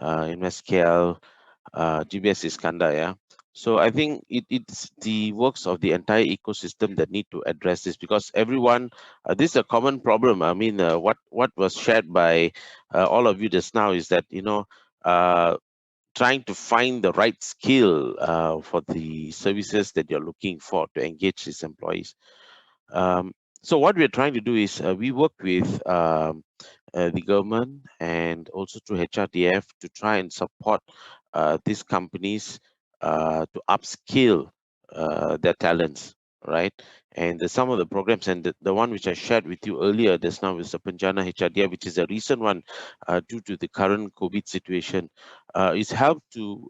Speaker 3: Invest KL, GBS Iskandar. Yeah. So I think it's the works of the entire ecosystem that need to address this, because everyone, this is a common problem. I mean, what was shared by all of you just now is that, uh, trying to find the right skill for the services that you're looking for to engage these employees. Um, so what we're trying to do is we work with the government and also through HRDF to try and support these companies to upskill their talents, right? And some of the programs, and the one which I shared with you earlier just now is the Penjana HRDF, which is a recent one due to the current COVID situation, is help to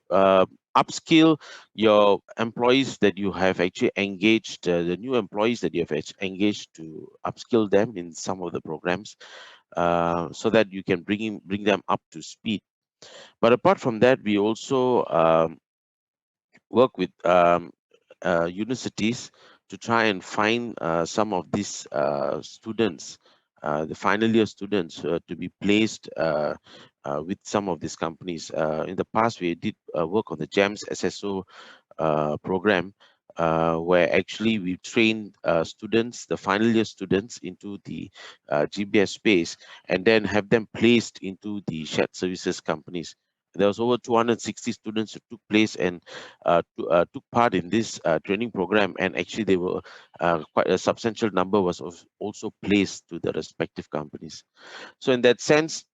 Speaker 3: upskill your employees that you have actually engaged, the new employees that you have engaged, to upskill them in some of the programs, so that you can bring them up to speed. But apart from that, we also work with universities to try and find some of these students, the final year students, to be placed with some of these companies. In the past, we did work on the GEMS SSO program, where actually we trained students, the final year students, into the GBS space, and then have them placed into the shared services companies. There was over 260 students who took place and took part in this training program, and actually they were quite a substantial number was also placed to the respective companies. So in that sense,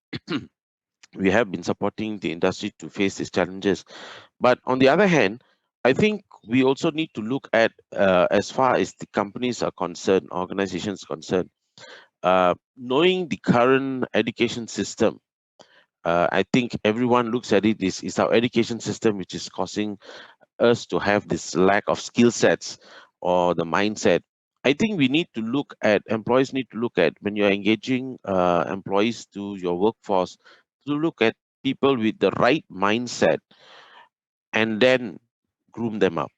Speaker 3: we have been supporting the industry to face these challenges. But on the other hand, I think we also need to look at, as far as the companies are concerned, organizations concerned, knowing the current education system. I think everyone looks at it, is our education system which is causing us to have this lack of skill sets or the mindset. I think we need to look at, employees need to look at, when you're engaging employees to your workforce, to look at people with the right mindset and then groom them up,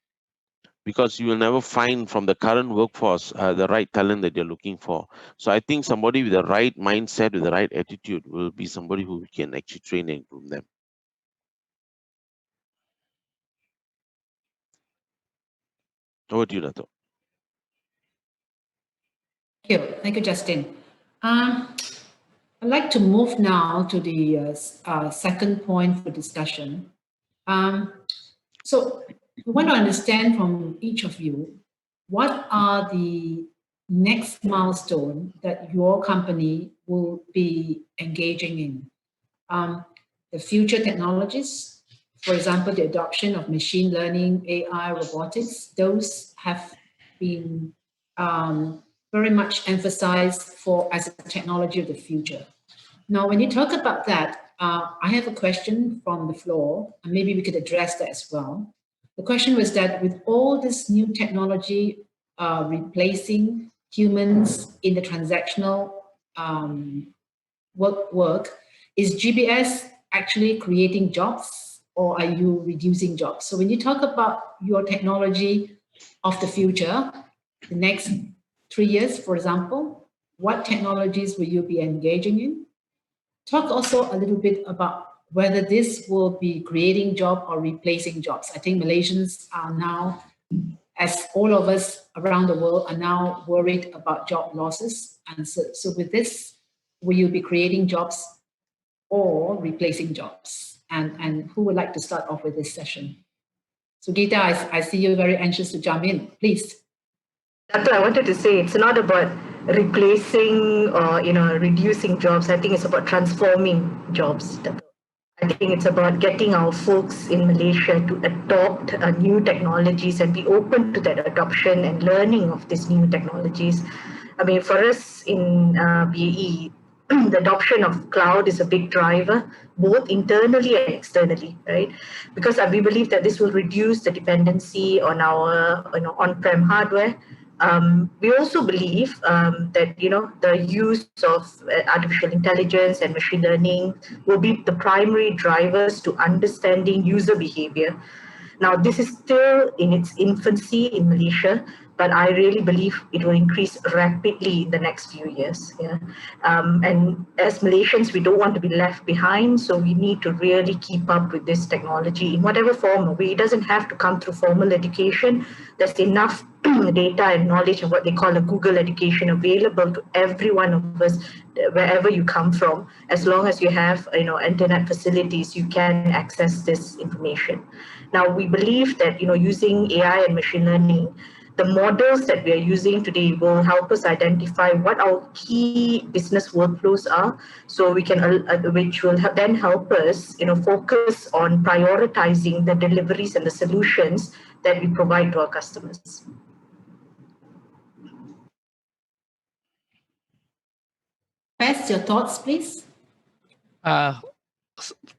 Speaker 3: because you will never find from the current workforce the right talent that you're looking for. So I think somebody with the right mindset, with the right attitude, will be somebody who can actually train and groom them. Over to you, Dato.
Speaker 2: Thank you, Justin. I'd like to move now to the second point for discussion. So we want to understand from each of you, what are the next milestone that your company will be engaging in? The future technologies, for example, the adoption of machine learning, AI, robotics, those have been very much emphasized as a technology of the future. Now, when you talk about that, I have a question from the floor, and maybe we could address that as well. The question was that with all this new technology replacing humans in the transactional work, is GBS actually creating jobs, or are you reducing jobs? So when you talk about your technology of the future, the next 3 years, for example, what technologies will you be engaging in? Talk also a little bit about whether this will be creating job or replacing jobs. I think Malaysians are now, as all of us around the world, are now worried about job losses. And so with this, will you be creating jobs or replacing jobs? And who would like to start off with this session? So Geeta, I see you very anxious to jump in. Please.
Speaker 4: That's what I wanted to say. It's not about replacing or reducing jobs. I think it's about transforming jobs. I think it's about getting our folks in Malaysia to adopt new technologies and be open to that adoption and learning of these new technologies. I mean, for us in BAE, the adoption of cloud is a big driver, both internally and externally, right? Because we believe that this will reduce the dependency on our on-prem hardware, We also believe that the use of artificial intelligence and machine learning will be the primary drivers to understanding user behavior. Now, this is still in its infancy in Malaysia, but I really believe it will increase rapidly in the next few years. Yeah. And as Malaysians, we don't want to be left behind, so we need to really keep up with this technology in whatever form. It doesn't have to come through formal education. There's enough data and knowledge of what they call a Google education available to every one of us, wherever you come from. As long as you have internet facilities, you can access this information. Now, we believe that using AI and machine learning, the models that we are using today will help us identify what our key business workflows are, so we can, which will then help us, focus on prioritizing the deliveries and the solutions that we provide to our customers.
Speaker 2: Best, your thoughts, please.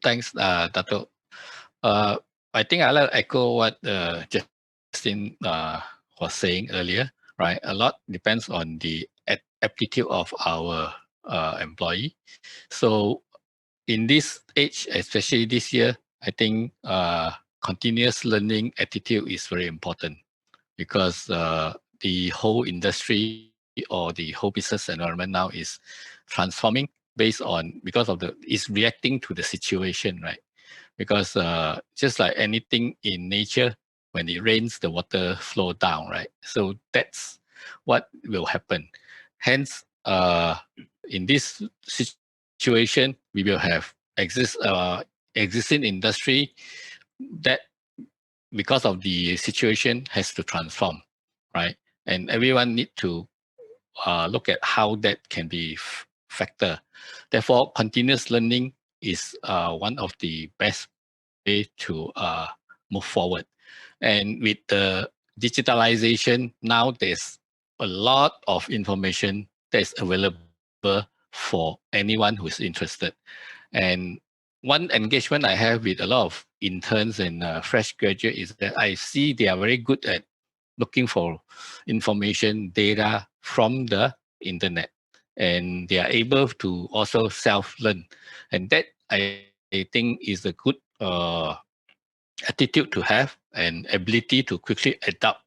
Speaker 6: Thanks, Dato. I think I'll echo what Justin was saying earlier, right? A lot depends on the aptitude of our employee. So in this age, especially this year, I think continuous learning attitude is very important, because the whole industry or the whole business environment now is transforming because of it's reacting to the situation, right? Because just like anything in nature, when it rains, the water flow down, right? So that's what will happen. Hence, in this situation, we will have existing industry that, because of the situation, has to transform, right? And everyone need to look at how that can be factor. Therefore, continuous learning is one of the best way to move forward. And with the digitalization, now there's a lot of information that is available for anyone who's interested. And one engagement I have with a lot of interns and fresh graduates is that I see they are very good at looking for information, data from the internet. And they are able to also self-learn. And that, I think, is a good attitude to have, and ability to quickly adapt,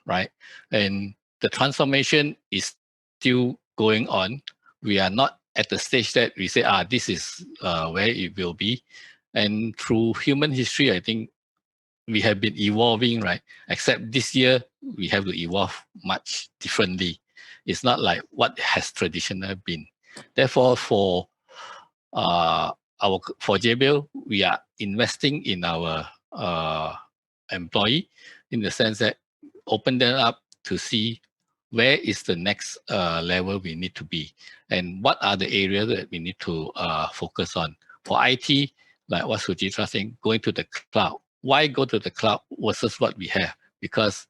Speaker 6: right? And the transformation is still going on. We are not at the stage that we say, this is where it will be. And through human history, I think we have been evolving, right? Except this year, we have to evolve much differently. It's not like what has traditionally been. Therefore, for Jabil, we are investing in our employee, in the sense that open them up to see where is the next level we need to be, and what are the areas that we need to focus on. For IT, like what Sujitra saying, going to the cloud. Why go to the cloud versus what we have? Because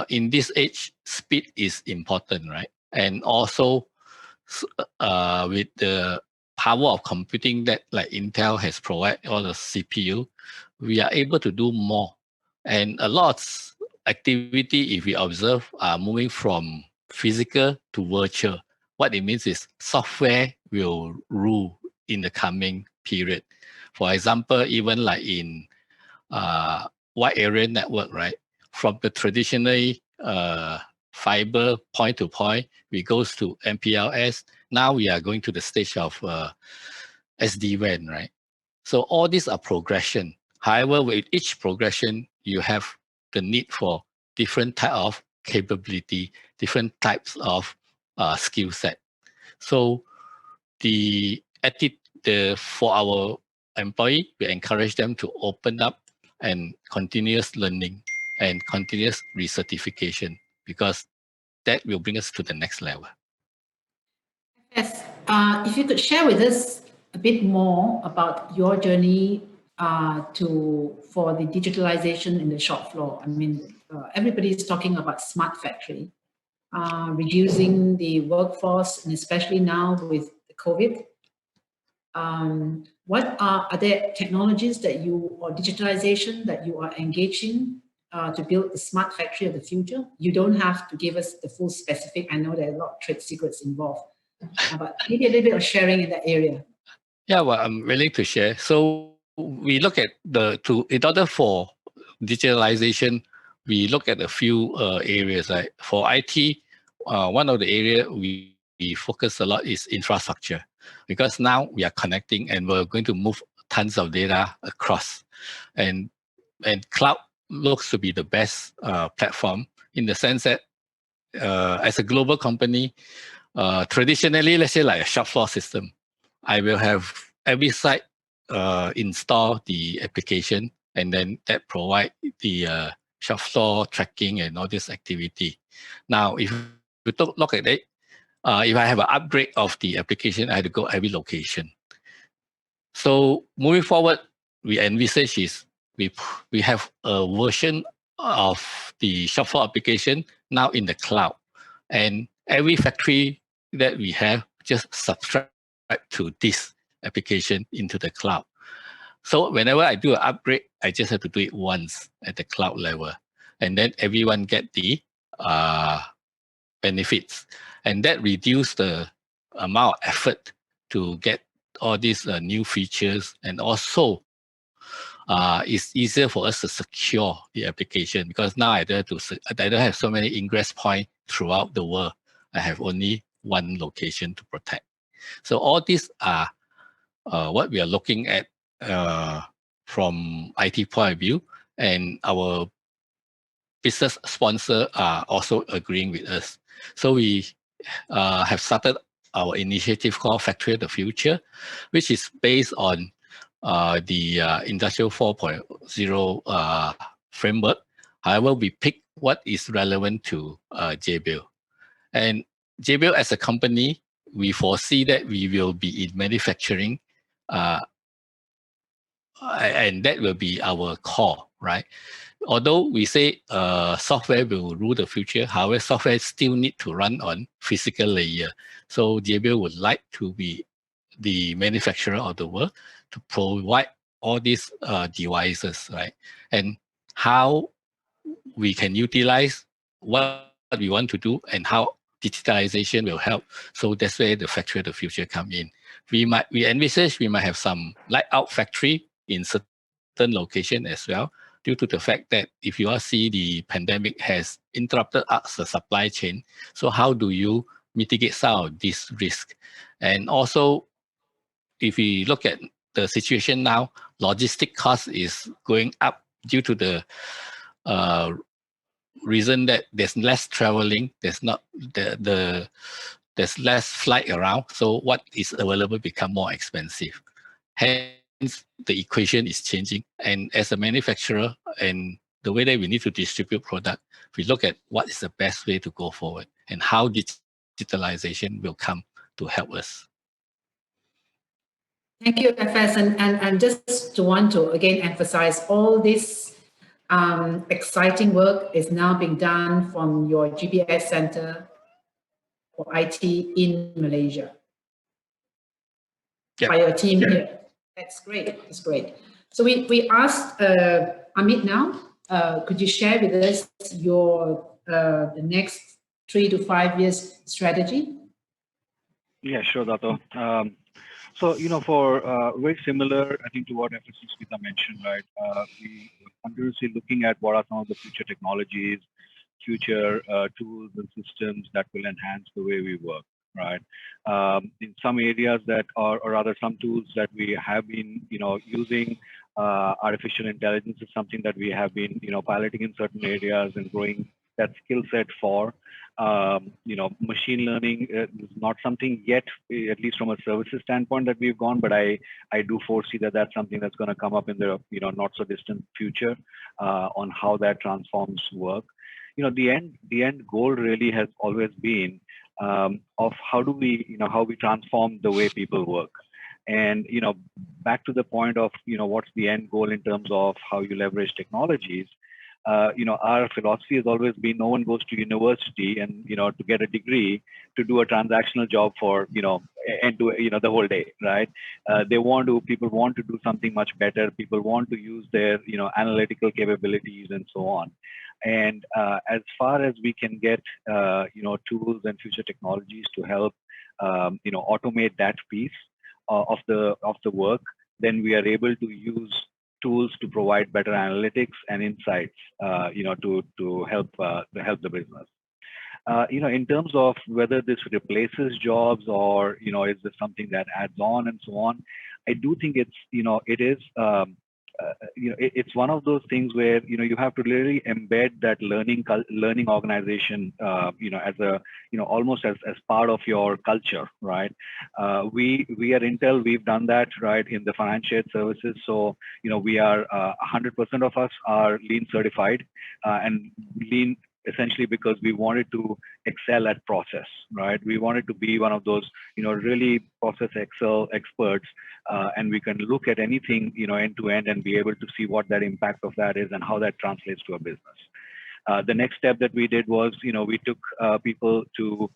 Speaker 6: in this age, speed is important, right? And also with the power of computing that like Intel has provided, all the CPU, we are able to do more. And a lot of activity, if we observe, are moving from physical to virtual. What it means is software will rule in the coming period. For example, even like in wide area network, right? From the traditional fiber point to point, we goes to MPLS. Now we are going to the stage of SD-WAN, right? So all these are progression. However, with each progression, you have the need for different type of capability, different types of skill set. So for our employee, we encourage them to open up and continuous learning and continuous recertification, because that will bring us to the next level.
Speaker 2: Yes, if you could share with us a bit more about your journey for the digitalization in the shop floor. I mean, everybody is talking about smart factory, reducing the workforce, and especially now with the COVID. Are there technologies or digitalization that you are engaging to build the smart factory of the future? You don't have to give us the full specific. I know there are a lot of trade secrets involved, but maybe a little bit of sharing in that area.
Speaker 6: Yeah, well, I'm willing to share. So we look at in order for digitalization, we look at a few areas. Like for IT, one of the area we focus a lot is infrastructure, because now we are connecting and we're going to move tons of data across, and cloud looks to be the best platform in the sense that as a global company, traditionally, let's say like a shop floor system, I will have every site install the application, and then that provide the shop floor tracking and all this activity. Now, if you look at it, if I have an upgrade of the application, I have to go every location. So moving forward, we envisage is we have a version of the shop floor application now in the cloud, and every factory that we have just subscribe to this application into the cloud. So whenever I do an upgrade, I just have to do it once at the cloud level, and then everyone get the benefits, and that reduce the amount of effort to get all these new features, and also it's easier for us to secure the application, because now I don't have so many ingress points throughout the world. I have only one location to protect. So all these are what we are looking at from IT point of view, and our business sponsor are also agreeing with us. So we have started our initiative called Factory of the Future, which is based on the Industrial 4.0 framework. However, we pick what is relevant to Jabil. And Jabil as a company, we foresee that we will be in manufacturing, and that will be our core, right? Although we say software will rule the future, however, software still need to run on physical layer. So Jabil would like to be the manufacturer of the world to provide all these devices, right? And how we can utilize what we want to do and how digitalization will help. So that's where the factory of the future come in. We envisage we might have some light out factory in certain location as well, due to the fact that if you all see the pandemic has interrupted us the supply chain. So how do you mitigate some of this risk? And also, if we look at the situation now, logistic cost is going up due to the reason that there's less traveling, there's less flight around, so what is available become more expensive. Hence, the equation is changing, and as a manufacturer and the way that we need to distribute product, we look at what is the best way to go forward and how digitalization will come to help us.
Speaker 2: Thank you, FS. And just to want to again emphasize, all this exciting work is now being done from your GPS Center for IT in Malaysia.
Speaker 6: Yep.
Speaker 2: By your team here. That's great. That's great. So we asked Amit now. Could you share with us your the next 3 to 5 years strategy?
Speaker 5: Yeah, sure, Dato. So, for very similar, I think, to what FSC Smita mentioned, right? We are continuously looking at what are some of the future technologies, future tools and systems that will enhance the way we work, right? In some areas that are, or rather some tools that we have been, using, artificial intelligence is something that we have been, piloting in certain areas and growing that skill set for. Machine learning is not something yet, at least from a services standpoint, that we've gone, but I do foresee that that's something that's going to come up in the not so distant future on how that transforms work. The end goal really has always been of how do we how we transform the way people work. And back to the point of what's the end goal in terms of how you leverage technologies. our philosophy has always been no one goes to university and, to get a degree to do a transactional job for, and do, the whole day, right? People want to do something much better. People want to use their, analytical capabilities and so on. And as far as we can get, tools and future technologies to help, automate that piece of the work, then we are able to use tools to provide better analytics and insights, to help the business. In terms of whether this replaces jobs or, is this something that adds on and so on, I do think it's, it is, it's one of those things where, you have to really embed that learning organization, as a, almost as part of your culture, right? We at Intel, we've done that, right, in the financial services. So, we are 100% of us are lean certified, and lean essentially because we wanted to excel at process, right? We wanted to be one of those, really process excel experts, and we can look at anything, end to end and be able to see what that impact of that is and how that translates to a business. The next step that we did was, we took people to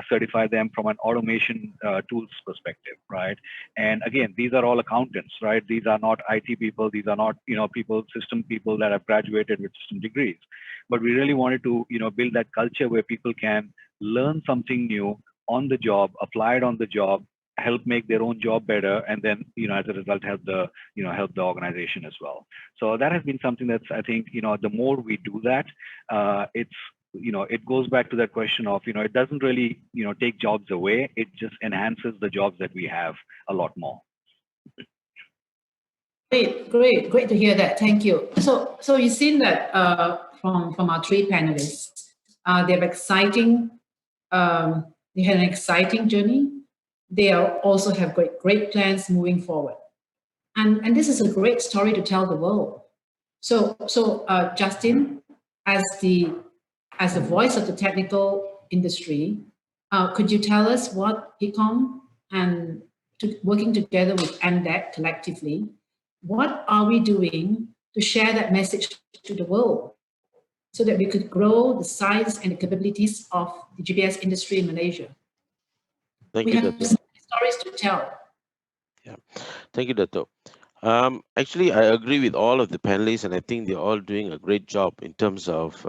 Speaker 5: certify them from an automation tools perspective, right? And again, these are all accountants, right? These are not IT people. These are not, system people that have graduated with system degrees. But we really wanted to, build that culture where people can learn something new on the job, apply it on the job, help make their own job better, and then, as a result, help the organization as well. So that has been something that's, I think, the more we do that, it's, it goes back to that question of, it doesn't really, take jobs away. It just enhances the jobs that we have a lot more.
Speaker 2: Great to hear that. Thank you. So you've seen that from our three panelists, they have they had an exciting journey. They also have great plans moving forward, and this is a great story to tell the world. So Justin, as the voice of the technical industry, could you tell us what PIKOM and working together with MDEC collectively, what are we doing to share that message to the world so that we could grow the size and the capabilities of the GPS industry in Malaysia?
Speaker 3: Thank
Speaker 2: we
Speaker 3: you,
Speaker 2: have
Speaker 3: Dato'.
Speaker 2: stories to tell.
Speaker 3: Yeah, thank you, Dato'. Actually, I agree with all of the panelists, and I think they're all doing a great job in terms of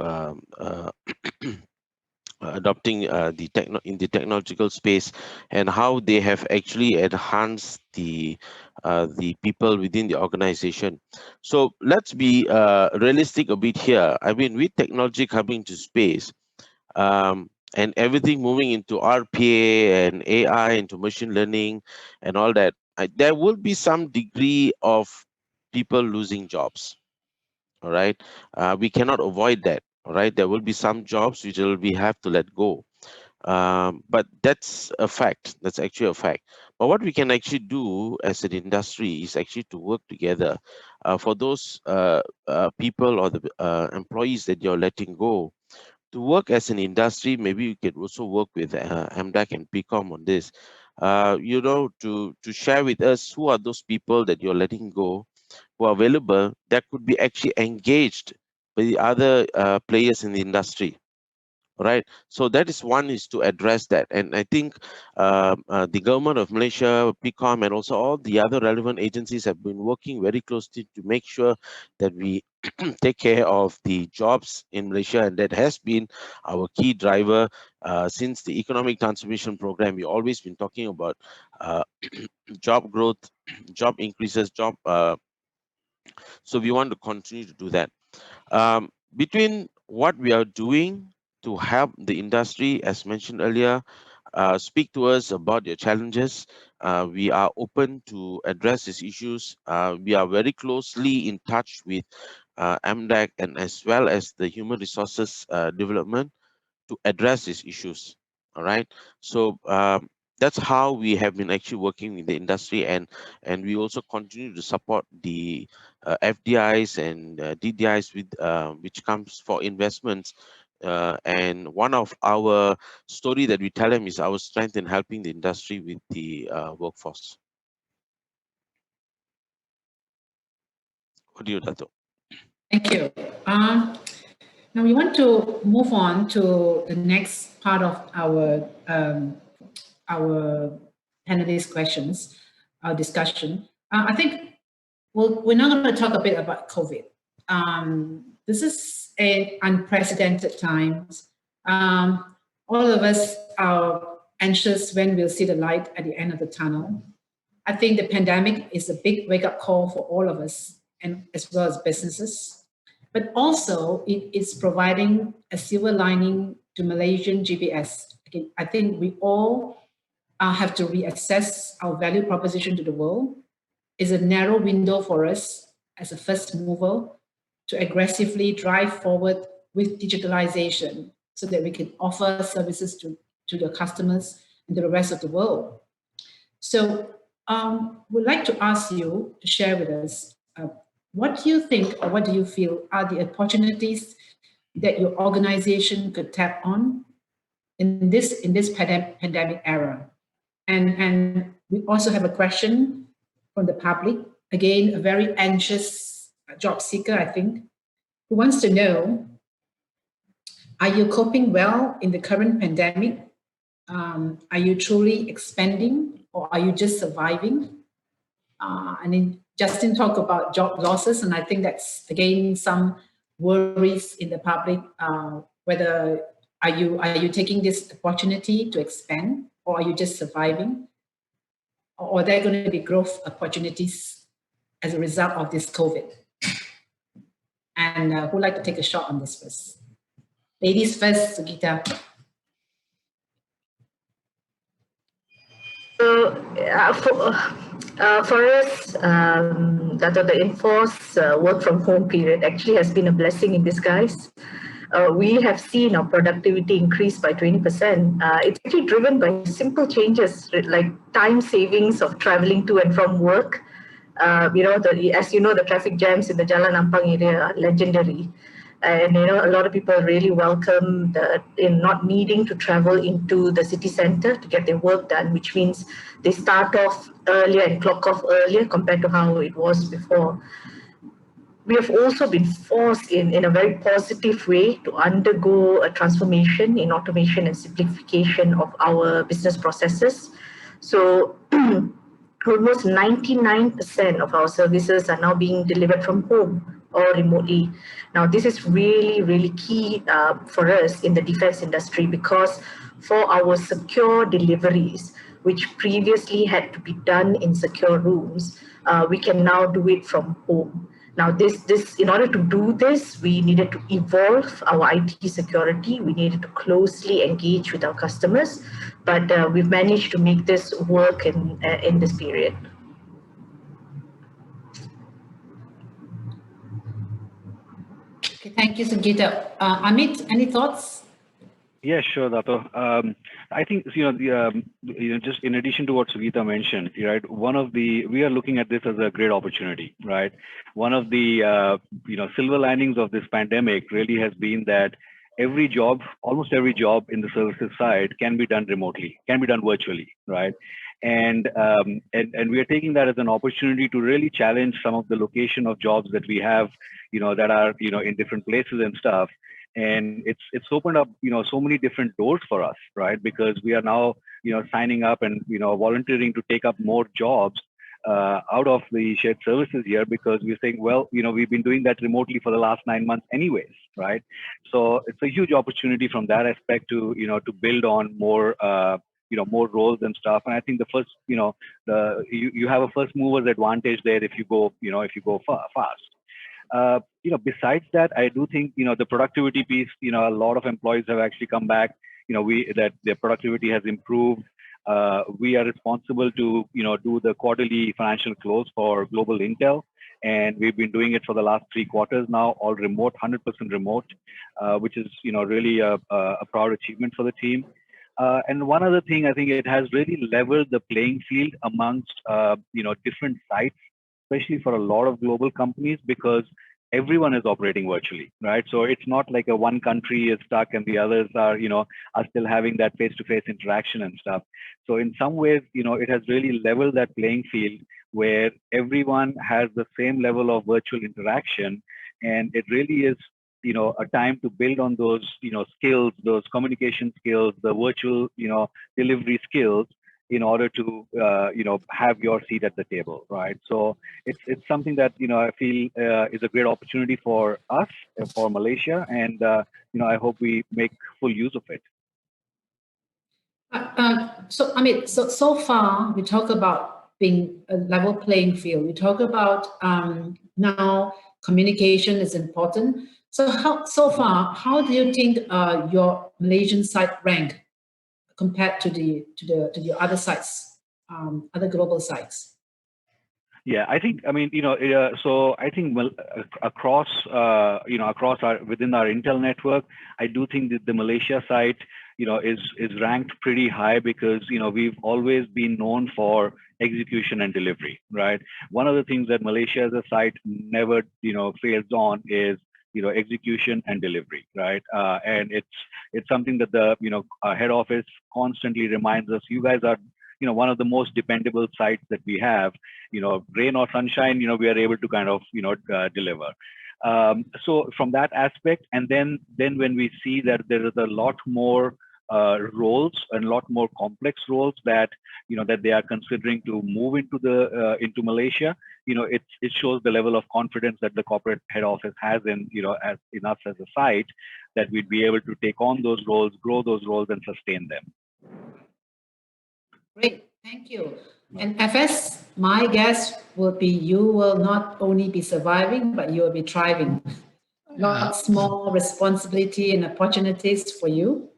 Speaker 3: adopting in the technological space, and how they have actually enhanced the people within the organization. So let's be realistic a bit here. I mean, with technology coming to space, and everything moving into RPA and AI, into machine learning and all that, there will be some degree of people losing jobs. All right, we cannot avoid that. All right, there will be some jobs which we have to let go. But that's a fact. That's actually a fact. But what we can actually do as an industry is actually to work together for those people or the employees that you're letting go. To work as an industry, maybe you can also work with MDAC and PIKOM on this. To share with us who are those people that you're letting go, who are available, that could be actually engaged by the other players in the industry. Right, so that is one, is to address that. And I think the government of Malaysia, PIKOM, and also all the other relevant agencies have been working very closely to make sure that we take care of the jobs in Malaysia, and that has been our key driver since the economic transformation program. We've always been talking about job growth, job increases, so we want to continue to do that. Between what we are doing to help the industry, as mentioned earlier, speak to us about your challenges. We are open to address these issues. We are very closely in touch with MDAC and as well as the human resources development to address these issues. All right, so that's how we have been actually working with the industry, and we also continue to support the FDIs and DDIs with which comes for investments. And one of our story that we tell them is our strength in helping the industry with the workforce. What do you, Dato'?
Speaker 2: Thank you. Now we want to move on to the next part of our panelist questions, our discussion. I think we're now going to talk a bit about COVID. This is an unprecedented times. All of us are anxious when we'll see the light at the end of the tunnel. I think the pandemic is a big wake-up call for all of us, and as well as businesses. But also, it is providing a silver lining to Malaysian GBS. Okay, I think we all have to reassess our value proposition to the world. It's a narrow window for us as a first mover to aggressively drive forward with digitalization so that we can offer services to the customers and to the rest of the world. So we'd like to ask you to share with us what do you think or what do you feel are the opportunities that your organization could tap on in this pandemic era? And we also have a question from the public. Again, a very anxious job seeker, I think, who wants to know, are you coping well in the current pandemic? Are you truly expanding or are you just surviving? And then Justin talked about job losses, and I think that's, again, some worries in the public, whether are you taking this opportunity to expand or are you just surviving? Or are there going to be growth opportunities as a result of this COVID? And who'd like to take a shot on this first? Ladies first, Sugita.
Speaker 4: So for us, that the enforced work from home period actually has been a blessing in disguise. We have seen our productivity increase by 20%. It's actually driven by simple changes like time savings of traveling to and from work. As you know, the traffic jams in the Jalan Ampang area are legendary. And a lot of people really welcome in not needing to travel into the city center to get their work done, which means they start off earlier and clock off earlier compared to how it was before. We have also been forced in a very positive way to undergo a transformation in automation and simplification of our business processes. So almost 99% of our services are now being delivered from home or remotely. Now, this is really, really key for us in the defense industry, because for our secure deliveries, which previously had to be done in secure rooms, we can now do it from home. Now, in order to do this, we needed to evolve our IT security. We needed to closely engage with our customers, but we've managed to make this work in this period.
Speaker 2: Okay, thank you, Sugita. Amit, any thoughts?
Speaker 5: Yeah, sure, Dato. I think just in addition to what Sugita mentioned, right? We are looking at this as a great opportunity, right? One of the silver linings of this pandemic really has been that almost every job in the services side can be done remotely, can be done virtually, right? And we are taking that as an opportunity to really challenge some of the location of jobs that we have, that are in different places and stuff. And it's opened up so many different doors for us, right? Because we are now signing up and volunteering to take up more jobs out of the shared services here, because we're saying, well, we've been doing that remotely for the last 9 months anyways, right? So it's a huge opportunity from that aspect to to build on more more roles and stuff. And I think the first you have a first mover's advantage there if you go fast. Besides that, I do think the productivity piece, a lot of employees have actually come back, that their productivity has improved. We are responsible to do the quarterly financial close for Global Intel, and we've been doing it for the last 3 quarters now, all remote, 100% remote, which is really a proud achievement for the team. And one other thing, I think it has really leveled the playing field amongst different sites, especially for a lot of global companies, because everyone is operating virtually, right? So it's not like one country is stuck and the others are still having that face-to-face interaction and stuff. So in some ways, it has really leveled that playing field where everyone has the same level of virtual interaction, And it really is, a time to build on those, skills, those communication skills, the virtual, delivery skills in order to, have your seat at the table, right? So it's something that, I feel is a great opportunity for us, for Malaysia. And, I hope we make full use of it.
Speaker 2: So Amit, so far we talk about being a level playing field. We talk about now communication is important. So how do you think your Malaysian site rank compared to the other sites, other global sites?
Speaker 5: Yeah, I think, so I think across, within our Intel network, I do think that the Malaysia site, is ranked pretty high because, we've always been known for execution and delivery, right? One of the things that Malaysia as a site never, fails on is, execution and delivery, right? And it's something that the, head office constantly reminds us, you guys are, one of the most dependable sites that we have, rain or sunshine, we are able to kind of, deliver. So from that aspect, and then when we see that there is a lot more roles and a lot more complex roles that, that they are considering to move into Malaysia, it shows the level of confidence that the corporate head office has in, in us as a site, that we'd be able to take on those roles, grow those roles, and sustain them.
Speaker 2: Great, thank you. And FS, my guess would be you will not only be surviving, but you will be thriving. Lots more responsibility and opportunities for you.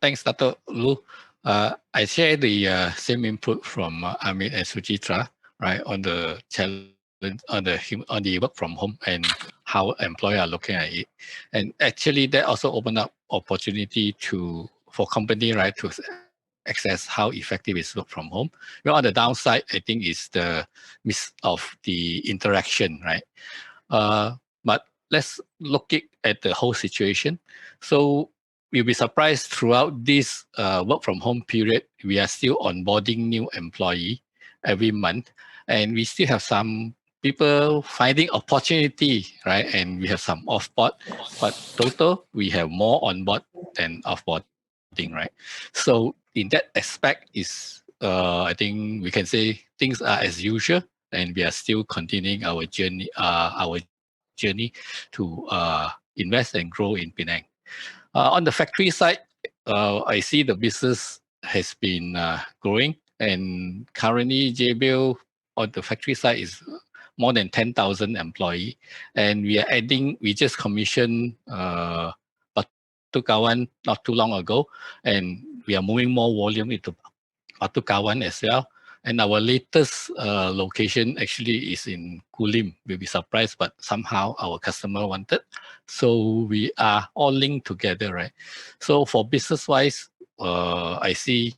Speaker 6: Thanks, Dr. Lu. I share the same input from Amit and Sujitra, right, on the challenge, on the work from home and how employers are looking at it. And actually, that also opened up opportunity for company, right, to access how effective is work from home. Well, on the downside, I think is the miss of the interaction, right? But let's look at the whole situation. So you'll be surprised throughout this work from home period, we are still onboarding new employee every month, and we still have some people finding opportunity, right? And we have some off-board, but total we have more on-board than off-boarding, right? So in that aspect is, I think we can say things are as usual, and we are still continuing our journey to invest and grow in Penang. On the factory side, I see the business has been growing, and currently Jabil on the factory side is more than 10,000 employee, and we just commissioned Batu Kawan not too long ago, and we are moving more volume into Batu Kawan as well. And our latest location actually is in Kulim. We'll be surprised, but somehow our customer wanted. So we are all linked together, right? So for business-wise, I see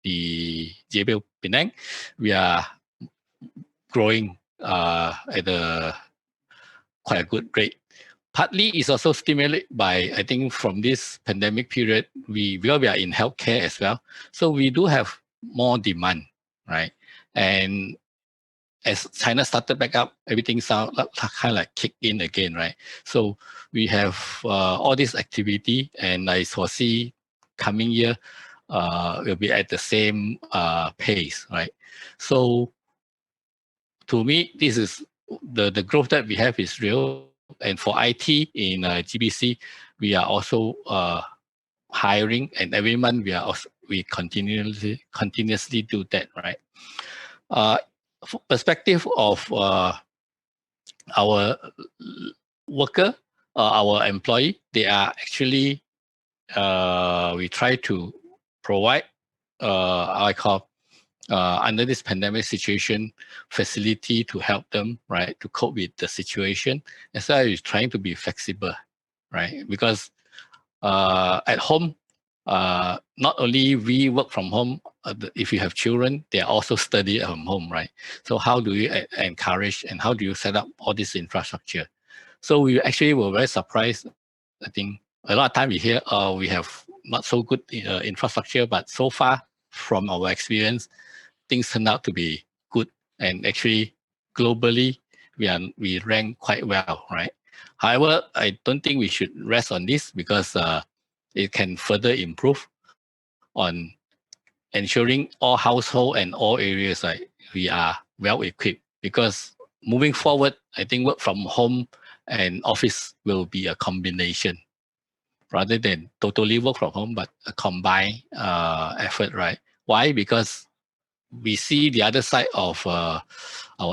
Speaker 6: the Jabil Penang, we are growing at quite a good rate. Partly is also stimulated by, I think, from this pandemic period, we are in healthcare as well. So we do have more demand, right? And as China started back up, everything kind of like kick in again, right? So we have all this activity, and I foresee coming year will be at the same pace, right? So to me, this is the growth that we have is real. And for IT in GBC, we are also hiring, and every month we continuously do that, right? Perspective of our worker, our employee, they are actually we try to provide I call under this pandemic situation, facility to help them, right, to cope with the situation. As well as trying to be flexible, right? Because at home, not only we work from home, if you have children, they also study at home, right? So how do you encourage and how do you set up all this infrastructure? So we actually were very surprised. I think a lot of time we hear, we have not so good infrastructure, but so far from our experience, things turn out to be good. And actually, globally, we rank quite well, right? However, I don't think we should rest on this because it can further improve on ensuring all household and all areas like we are well equipped. Because moving forward, I think work from home and office will be a combination rather than totally work from home, but a combined effort, right? Why? Because we see the other side of our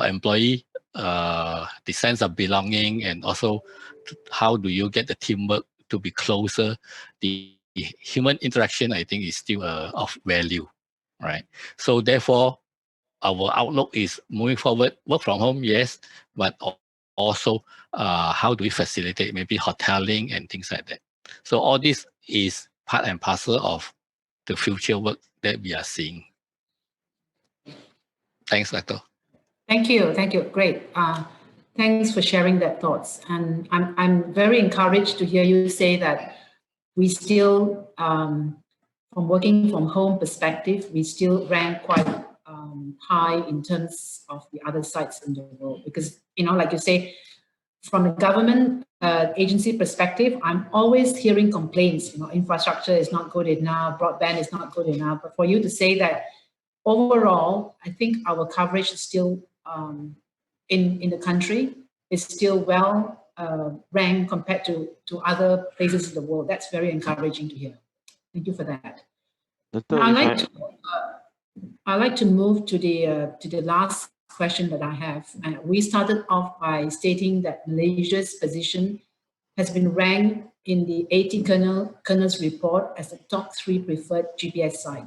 Speaker 6: employee, the sense of belonging, and also how do you get the teamwork to be closer. The human interaction, I think, is still of value, right? So therefore, our outlook is moving forward, work from home, yes, but also how do we facilitate maybe hoteling and things like that. So all this is part and parcel of the future work that we are seeing. Thanks, Dr.
Speaker 2: Thank you. Thank you. Great. Thanks for sharing that thoughts. And I'm very encouraged to hear you say that we still, from working from home perspective, we still rank quite high in terms of the other sites in the world. Because, like you say, from a government agency perspective, I'm always hearing complaints, infrastructure is not good enough, broadband is not good enough. But for you to say that overall, I think our coverage is still in the country is still well ranked compared to other places in the world. That's very encouraging to hear. Thank you for that. Now, I'd like to move to the last question that I have. We started off by stating that Malaysia's position has been ranked in the 80 Kernels report as the top 3 preferred GPS site.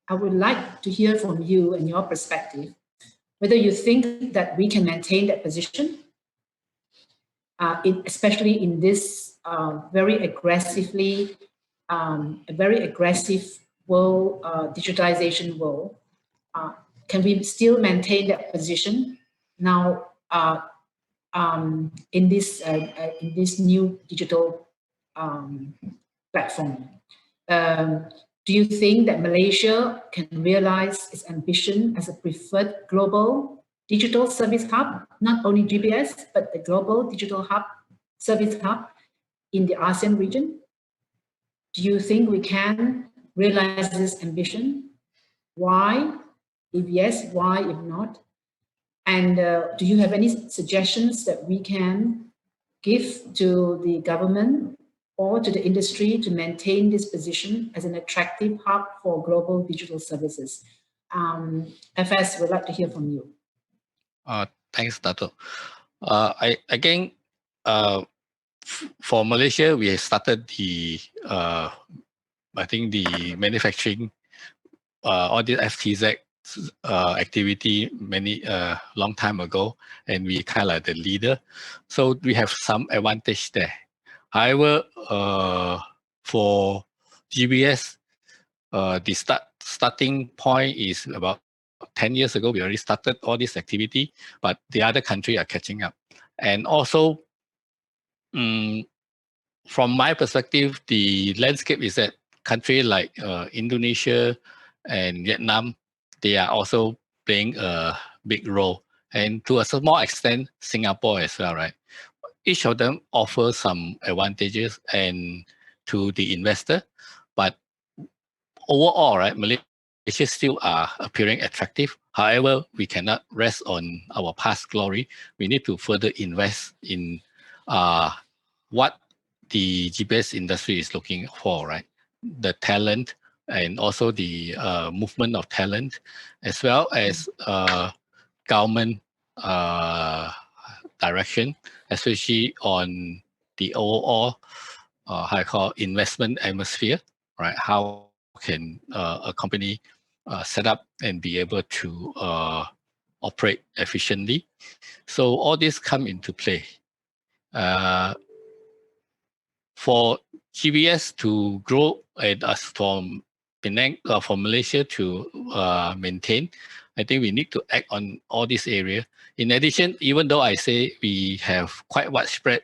Speaker 2: I would like to hear from you and your perspective, whether you think that we can maintain that position, especially in this very aggressive world, digitalization world. Can we still maintain that position now in this new digital platform? Do you think that Malaysia can realize its ambition as a preferred global digital service hub, not only GPS, but the global digital hub, service hub in the ASEAN region? Do you think we can realize this ambition? Why? If yes, why? If not? And do you have any suggestions that we can give to the government or to the industry to maintain this position as an attractive hub for global digital services? FS, we'd like to hear from you.
Speaker 6: Thanks, Dato. For Malaysia, we started the I think the manufacturing all the FTZ activity long time ago, and we kind of like the leader, so we have some advantage there. However, for GBS, the starting point is about 10 years ago. We already started all this activity, but the other country are catching up. And also, from my perspective, the landscape is that country like Indonesia and Vietnam, they are also playing a big role. And to a small extent, Singapore as well, right? Each of them offers some advantages and to the investor, but overall, right, Malaysia still are appearing attractive. However, we cannot rest on our past glory. We need to further invest in what the GPS industry is looking for, right? The talent and also the movement of talent, as well as government direction, especially on the overall how I call investment atmosphere, right? How can a company set up and be able to operate efficiently? So all this come into play. For GBS to grow and us from Penang, from Malaysia to maintain, I think we need to act on all this area. In addition, even though I say we have quite widespread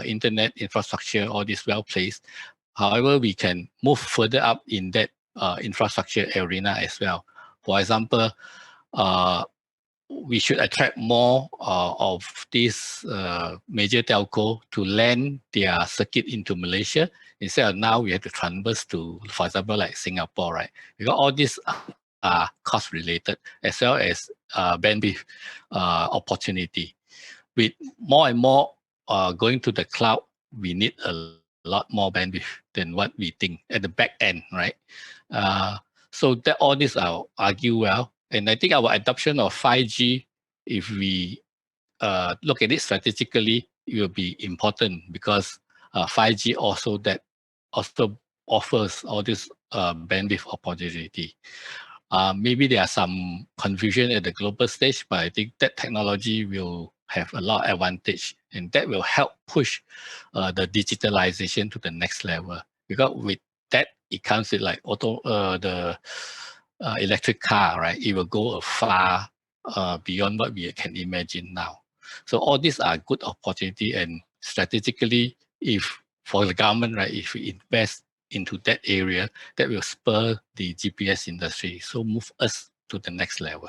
Speaker 6: internet infrastructure, all this well placed, however, we can move further up in that infrastructure arena as well. For example, we should attract more of these major telco to land their circuit into Malaysia instead of now we have to transverse to, for example, like Singapore, right? Because all these are cost related as well as bandwidth opportunity. With more and more going to the cloud, we need a lot more bandwidth than what we think at the back end, right? So that all this I'll argue well. And I think our adoption of 5G, if we look at it strategically, it will be important because 5G also offers all this bandwidth opportunity. Maybe there are some confusion at the global stage, but I think that technology will have a lot of advantage and that will help push the digitalization to the next level. Because with that, it comes with like the electric car, right? It will go far beyond what we can imagine now. So all these are good opportunity and strategically, if for the government, right, if we invest into that area, that will spur the GPS industry. So move us to the next level.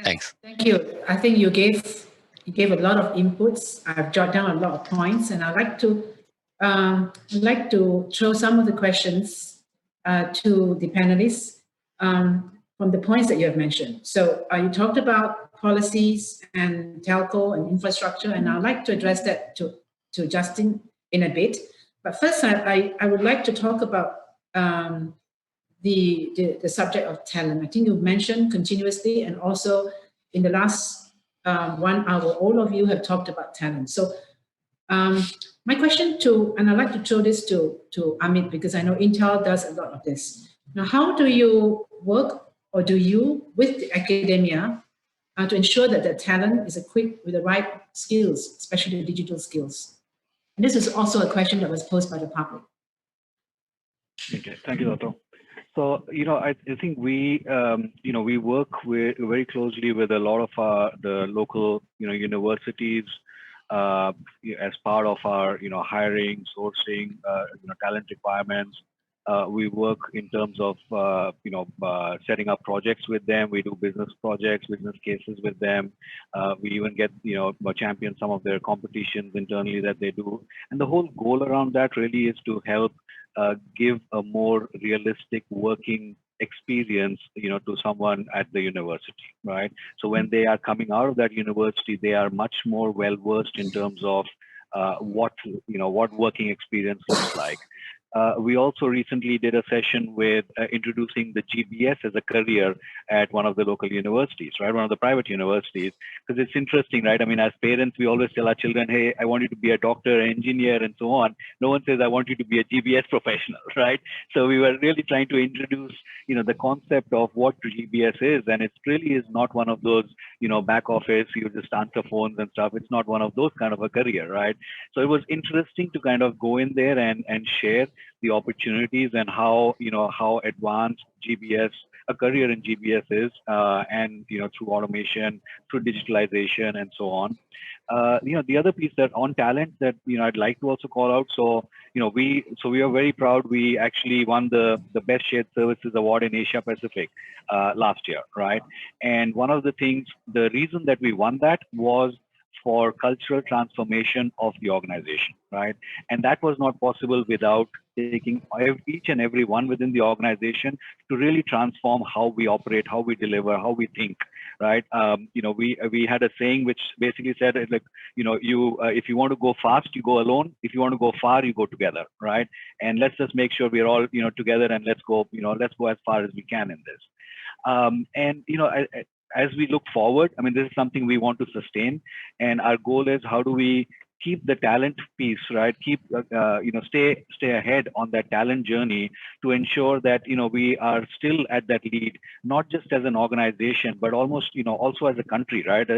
Speaker 6: Thanks.
Speaker 2: Thank you. I think you gave a lot of inputs. I've jotted down a lot of points, and I'd like to throw some of the questions to the panelists from the points that you have mentioned. So you talked about policies and telco and infrastructure, and I'd like to address that to Justin in a bit. But first, I would like to talk about the subject of talent. I think you've mentioned continuously, and also in the last 1 hour, all of you have talked about talent. So my question and I'd like to throw this to Amit, because I know Intel does a lot of this. Now, how do you work, or do you, with the academia, to ensure that the talent is equipped with the right skills, especially the digital skills? And this is also a question that was posed by the public.
Speaker 5: Okay, thank you, Dato'. So, I think we, we work very closely with a lot of the local, universities as part of our, hiring, sourcing, talent requirements. We work in terms of, setting up projects with them. We do business projects, business cases with them. We even get, champion some of their competitions internally that they do. And the whole goal around that really is to help give a more realistic working experience, to someone at the university, right? So when they are coming out of that university, they are much more well versed in terms of what working experience looks like. We also recently did a session with introducing the GBS as a career at one of the local universities, right? One of the private universities, because it's interesting, right? I mean, as parents, we always tell our children, hey, I want you to be a doctor, an engineer, and so on. No one says, I want you to be a GBS professional, right? So we were really trying to introduce, the concept of what GBS is. And it really is not one of those, back office, you just answer phones and stuff. It's not one of those kind of a career, right? So it was interesting to kind of go in there and share the opportunities and how advanced GBS, a career in GBS is, and through automation, through digitalization, and so on. The other piece that on talent that I'd like to also call out. So we are very proud. We actually won the Best Shared Services Award in Asia Pacific last year, right? And one of the things, the reason that we won that was for cultural transformation of the organization, right? And that was not possible without taking each and every one within the organization to really transform how we operate, how we deliver, how we think, right? We had a saying which basically said, like, if you want to go fast, you go alone. If you want to go far, you go together, right? And let's just make sure we're all, together, and let's go as far as we can in this. As we look forward, I mean, this is something we want to sustain, and our goal is how do we keep the talent piece, right? Keep, stay ahead on that talent journey to ensure that, we are still at that lead, not just as an organization, but almost, also as a country, right?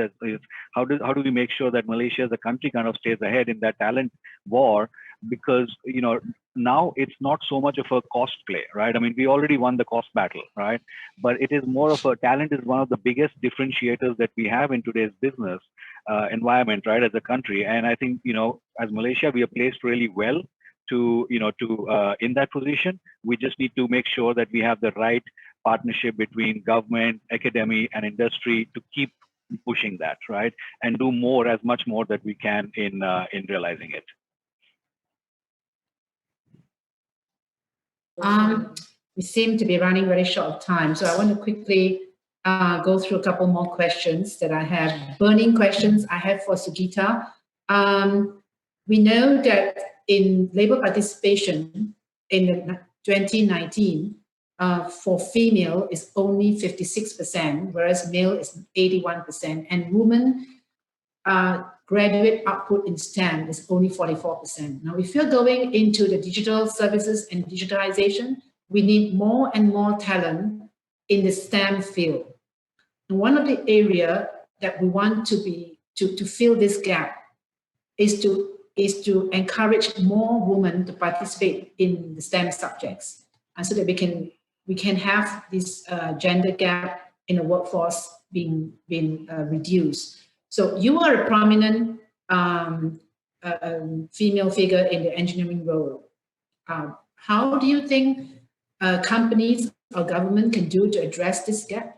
Speaker 5: How do we make sure that Malaysia as a country kind of stays ahead in that talent war? Because, now it's not so much of a cost play, right? I mean, we already won the cost battle, right? But it is more of a talent is one of the biggest differentiators that we have in today's business environment, right, as a country. And I think, as Malaysia, we are placed really well to in that position. We just need to make sure that we have the right partnership between government, academia, and industry to keep pushing that, right? And do more, as much more that we can in realizing it.
Speaker 2: We seem to be running very short of time, so I want to quickly go through a couple more questions that I have. Burning questions I have for Sujita. We know that in labor participation in 2019, for female is only 56%, whereas male is 81%, and women graduate output in STEM is only 44%. Now, if you're going into the digital services and digitalization, we need more and more talent in the STEM field. And one of the areas that we want to fill this gap is to encourage more women to participate in the STEM subjects, and so that we can have this gender gap in the workforce being reduced. So you are a prominent female figure in the engineering role. How do you think companies or government can do to address this gap?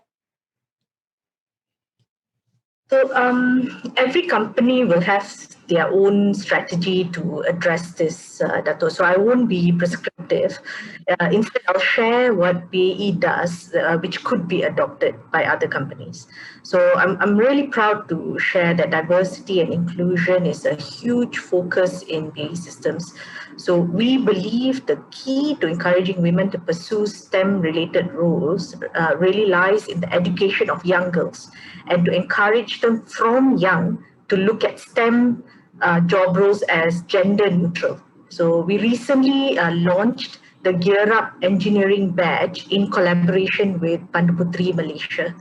Speaker 4: So every company will have their own strategy to address this, Dato. So I won't be prescriptive. Instead, I'll share what BAE does, which could be adopted by other companies. So I'm really proud to share that diversity and inclusion is a huge focus in BAE Systems. So we believe the key to encouraging women to pursue STEM-related roles really lies in the education of young girls, and to encourage them from young to look at STEM job roles as gender neutral. So we recently launched the Gear Up Engineering Badge in collaboration with Panduputri Malaysia.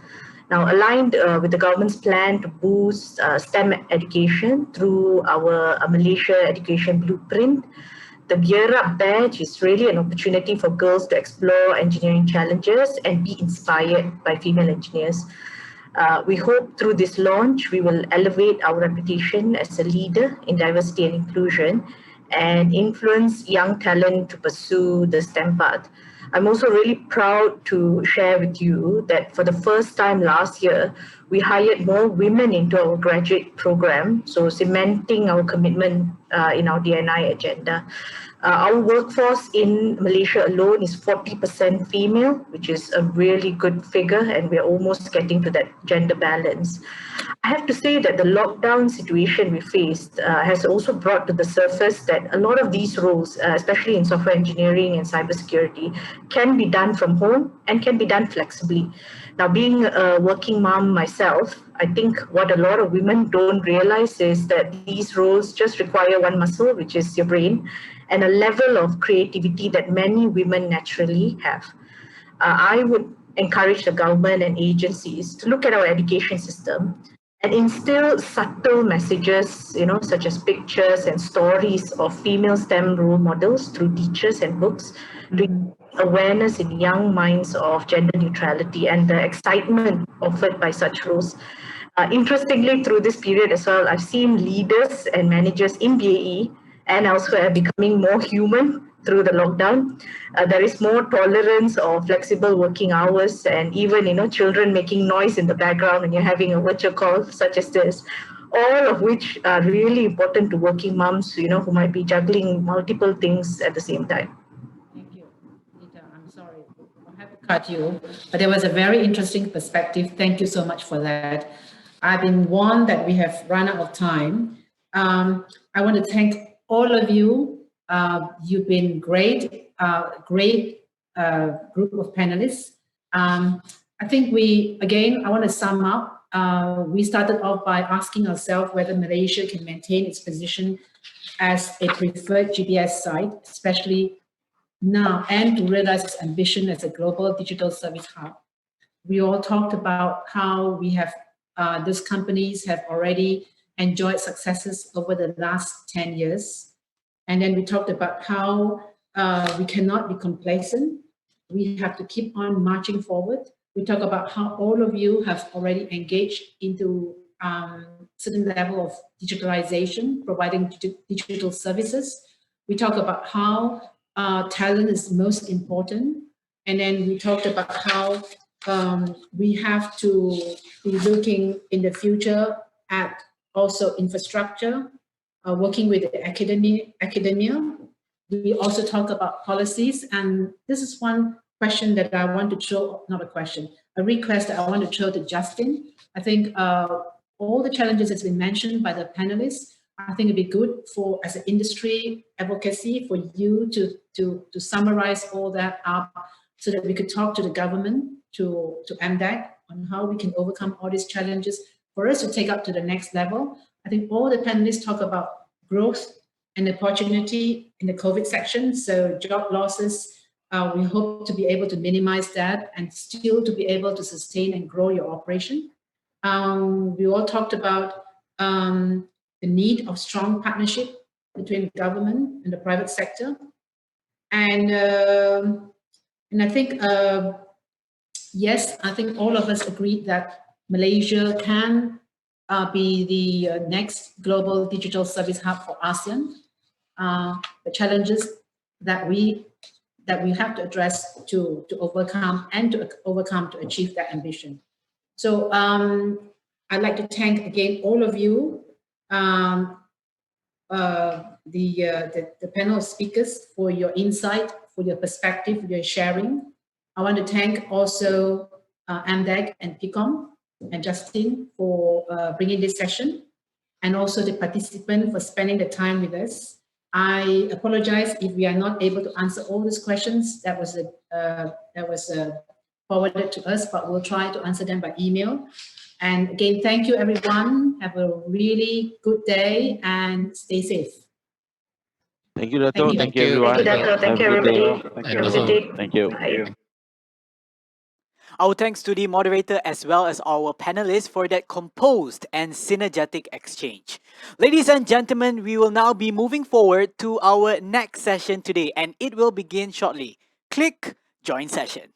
Speaker 4: Now, aligned with the government's plan to boost STEM education through our Malaysia Education Blueprint, the Gear Up Badge is really an opportunity for girls to explore engineering challenges and be inspired by female engineers. We hope through this launch, we will elevate our reputation as a leader in diversity and inclusion and influence young talent to pursue the STEM path. I'm also really proud to share with you that for the first time last year, we hired more women into our graduate program, so cementing our commitment in our D&I agenda. Our workforce in Malaysia alone is 40% female, which is a really good figure, and we're almost getting to that gender balance. I have to say that the lockdown situation we faced has also brought to the surface that a lot of these roles, especially in software engineering and cybersecurity, can be done from home and can be done flexibly. Now, being a working mom myself, I think what a lot of women don't realize is that these roles just require one muscle, which is your brain, and a level of creativity that many women naturally have. I would encourage the government and agencies to look at our education system and instill subtle messages, such as pictures and stories of female STEM role models through teachers and books, to awareness in young minds of gender neutrality and the excitement offered by such roles. Interestingly, through this period as well, I've seen leaders and managers in BAE and elsewhere becoming more human through the lockdown. There is more tolerance of flexible working hours, and even children making noise in the background when you're having a virtual call such as this, all of which are really important to working moms, who might be juggling multiple things at the same time.
Speaker 2: Thank you, Nita. I'm sorry, I have to cut you, but there was a very interesting perspective. Thank you so much for that. I've been warned that we have run out of time. I want to thank all of you. You've been great, great group of panelists. I think I want to sum up. We started off by asking ourselves whether Malaysia can maintain its position as a preferred GPS site, especially now, and to realize its ambition as a global digital service hub. We all talked about how we have, these companies have already enjoyed successes over the last 10 years. And then we talked about how we cannot be complacent. We have to keep on marching forward. We talk about how all of you have already engaged into certain level of digitalization, providing digital services. We talk about how talent is most important, And then we talked about how we have to be looking in the future at also infrastructure, working with the academia. We also talk about policies, and this is one question that I want to throw, not a question, a request that I want to throw to Justin. I think all the challenges that's been mentioned by the panelists, I think it'd be good for, as an industry advocacy, for you to summarize all that up so that we could talk to the government, to MDAC, on how we can overcome all these challenges for us to take up to the next level. I think all the panelists talk about growth and opportunity in the COVID section. So job losses, we hope to be able to minimize that and still to be able to sustain and grow your operation. We all talked about the need of strong partnership between government and the private sector. And I think, yes, I think all of us agreed that Malaysia can be the next global digital service hub for ASEAN. The challenges that we have to address to overcome to achieve that ambition. So I'd like to thank again all of you, the panel of speakers, for your insight, for your perspective, your sharing. I want to thank also MDAC and PIKOM and Justin for bringing this session, and also the participant for spending the time with us. I apologize if we are not able to answer all these questions that was forwarded to us, but we'll try to answer them by email. And again, thank you, everyone. Have a really good day and stay safe.
Speaker 3: Thank you, Dato'. Thank you, everyone.
Speaker 4: Thank you, Dato'. Thank you, everybody. Have a good day.
Speaker 3: Thank you.
Speaker 4: Bye.
Speaker 1: Our thanks to the moderator as well as our panelists for that composed and synergetic exchange. Ladies and gentlemen, we will now be moving forward to our next session today, and it will begin shortly. Click Join Session.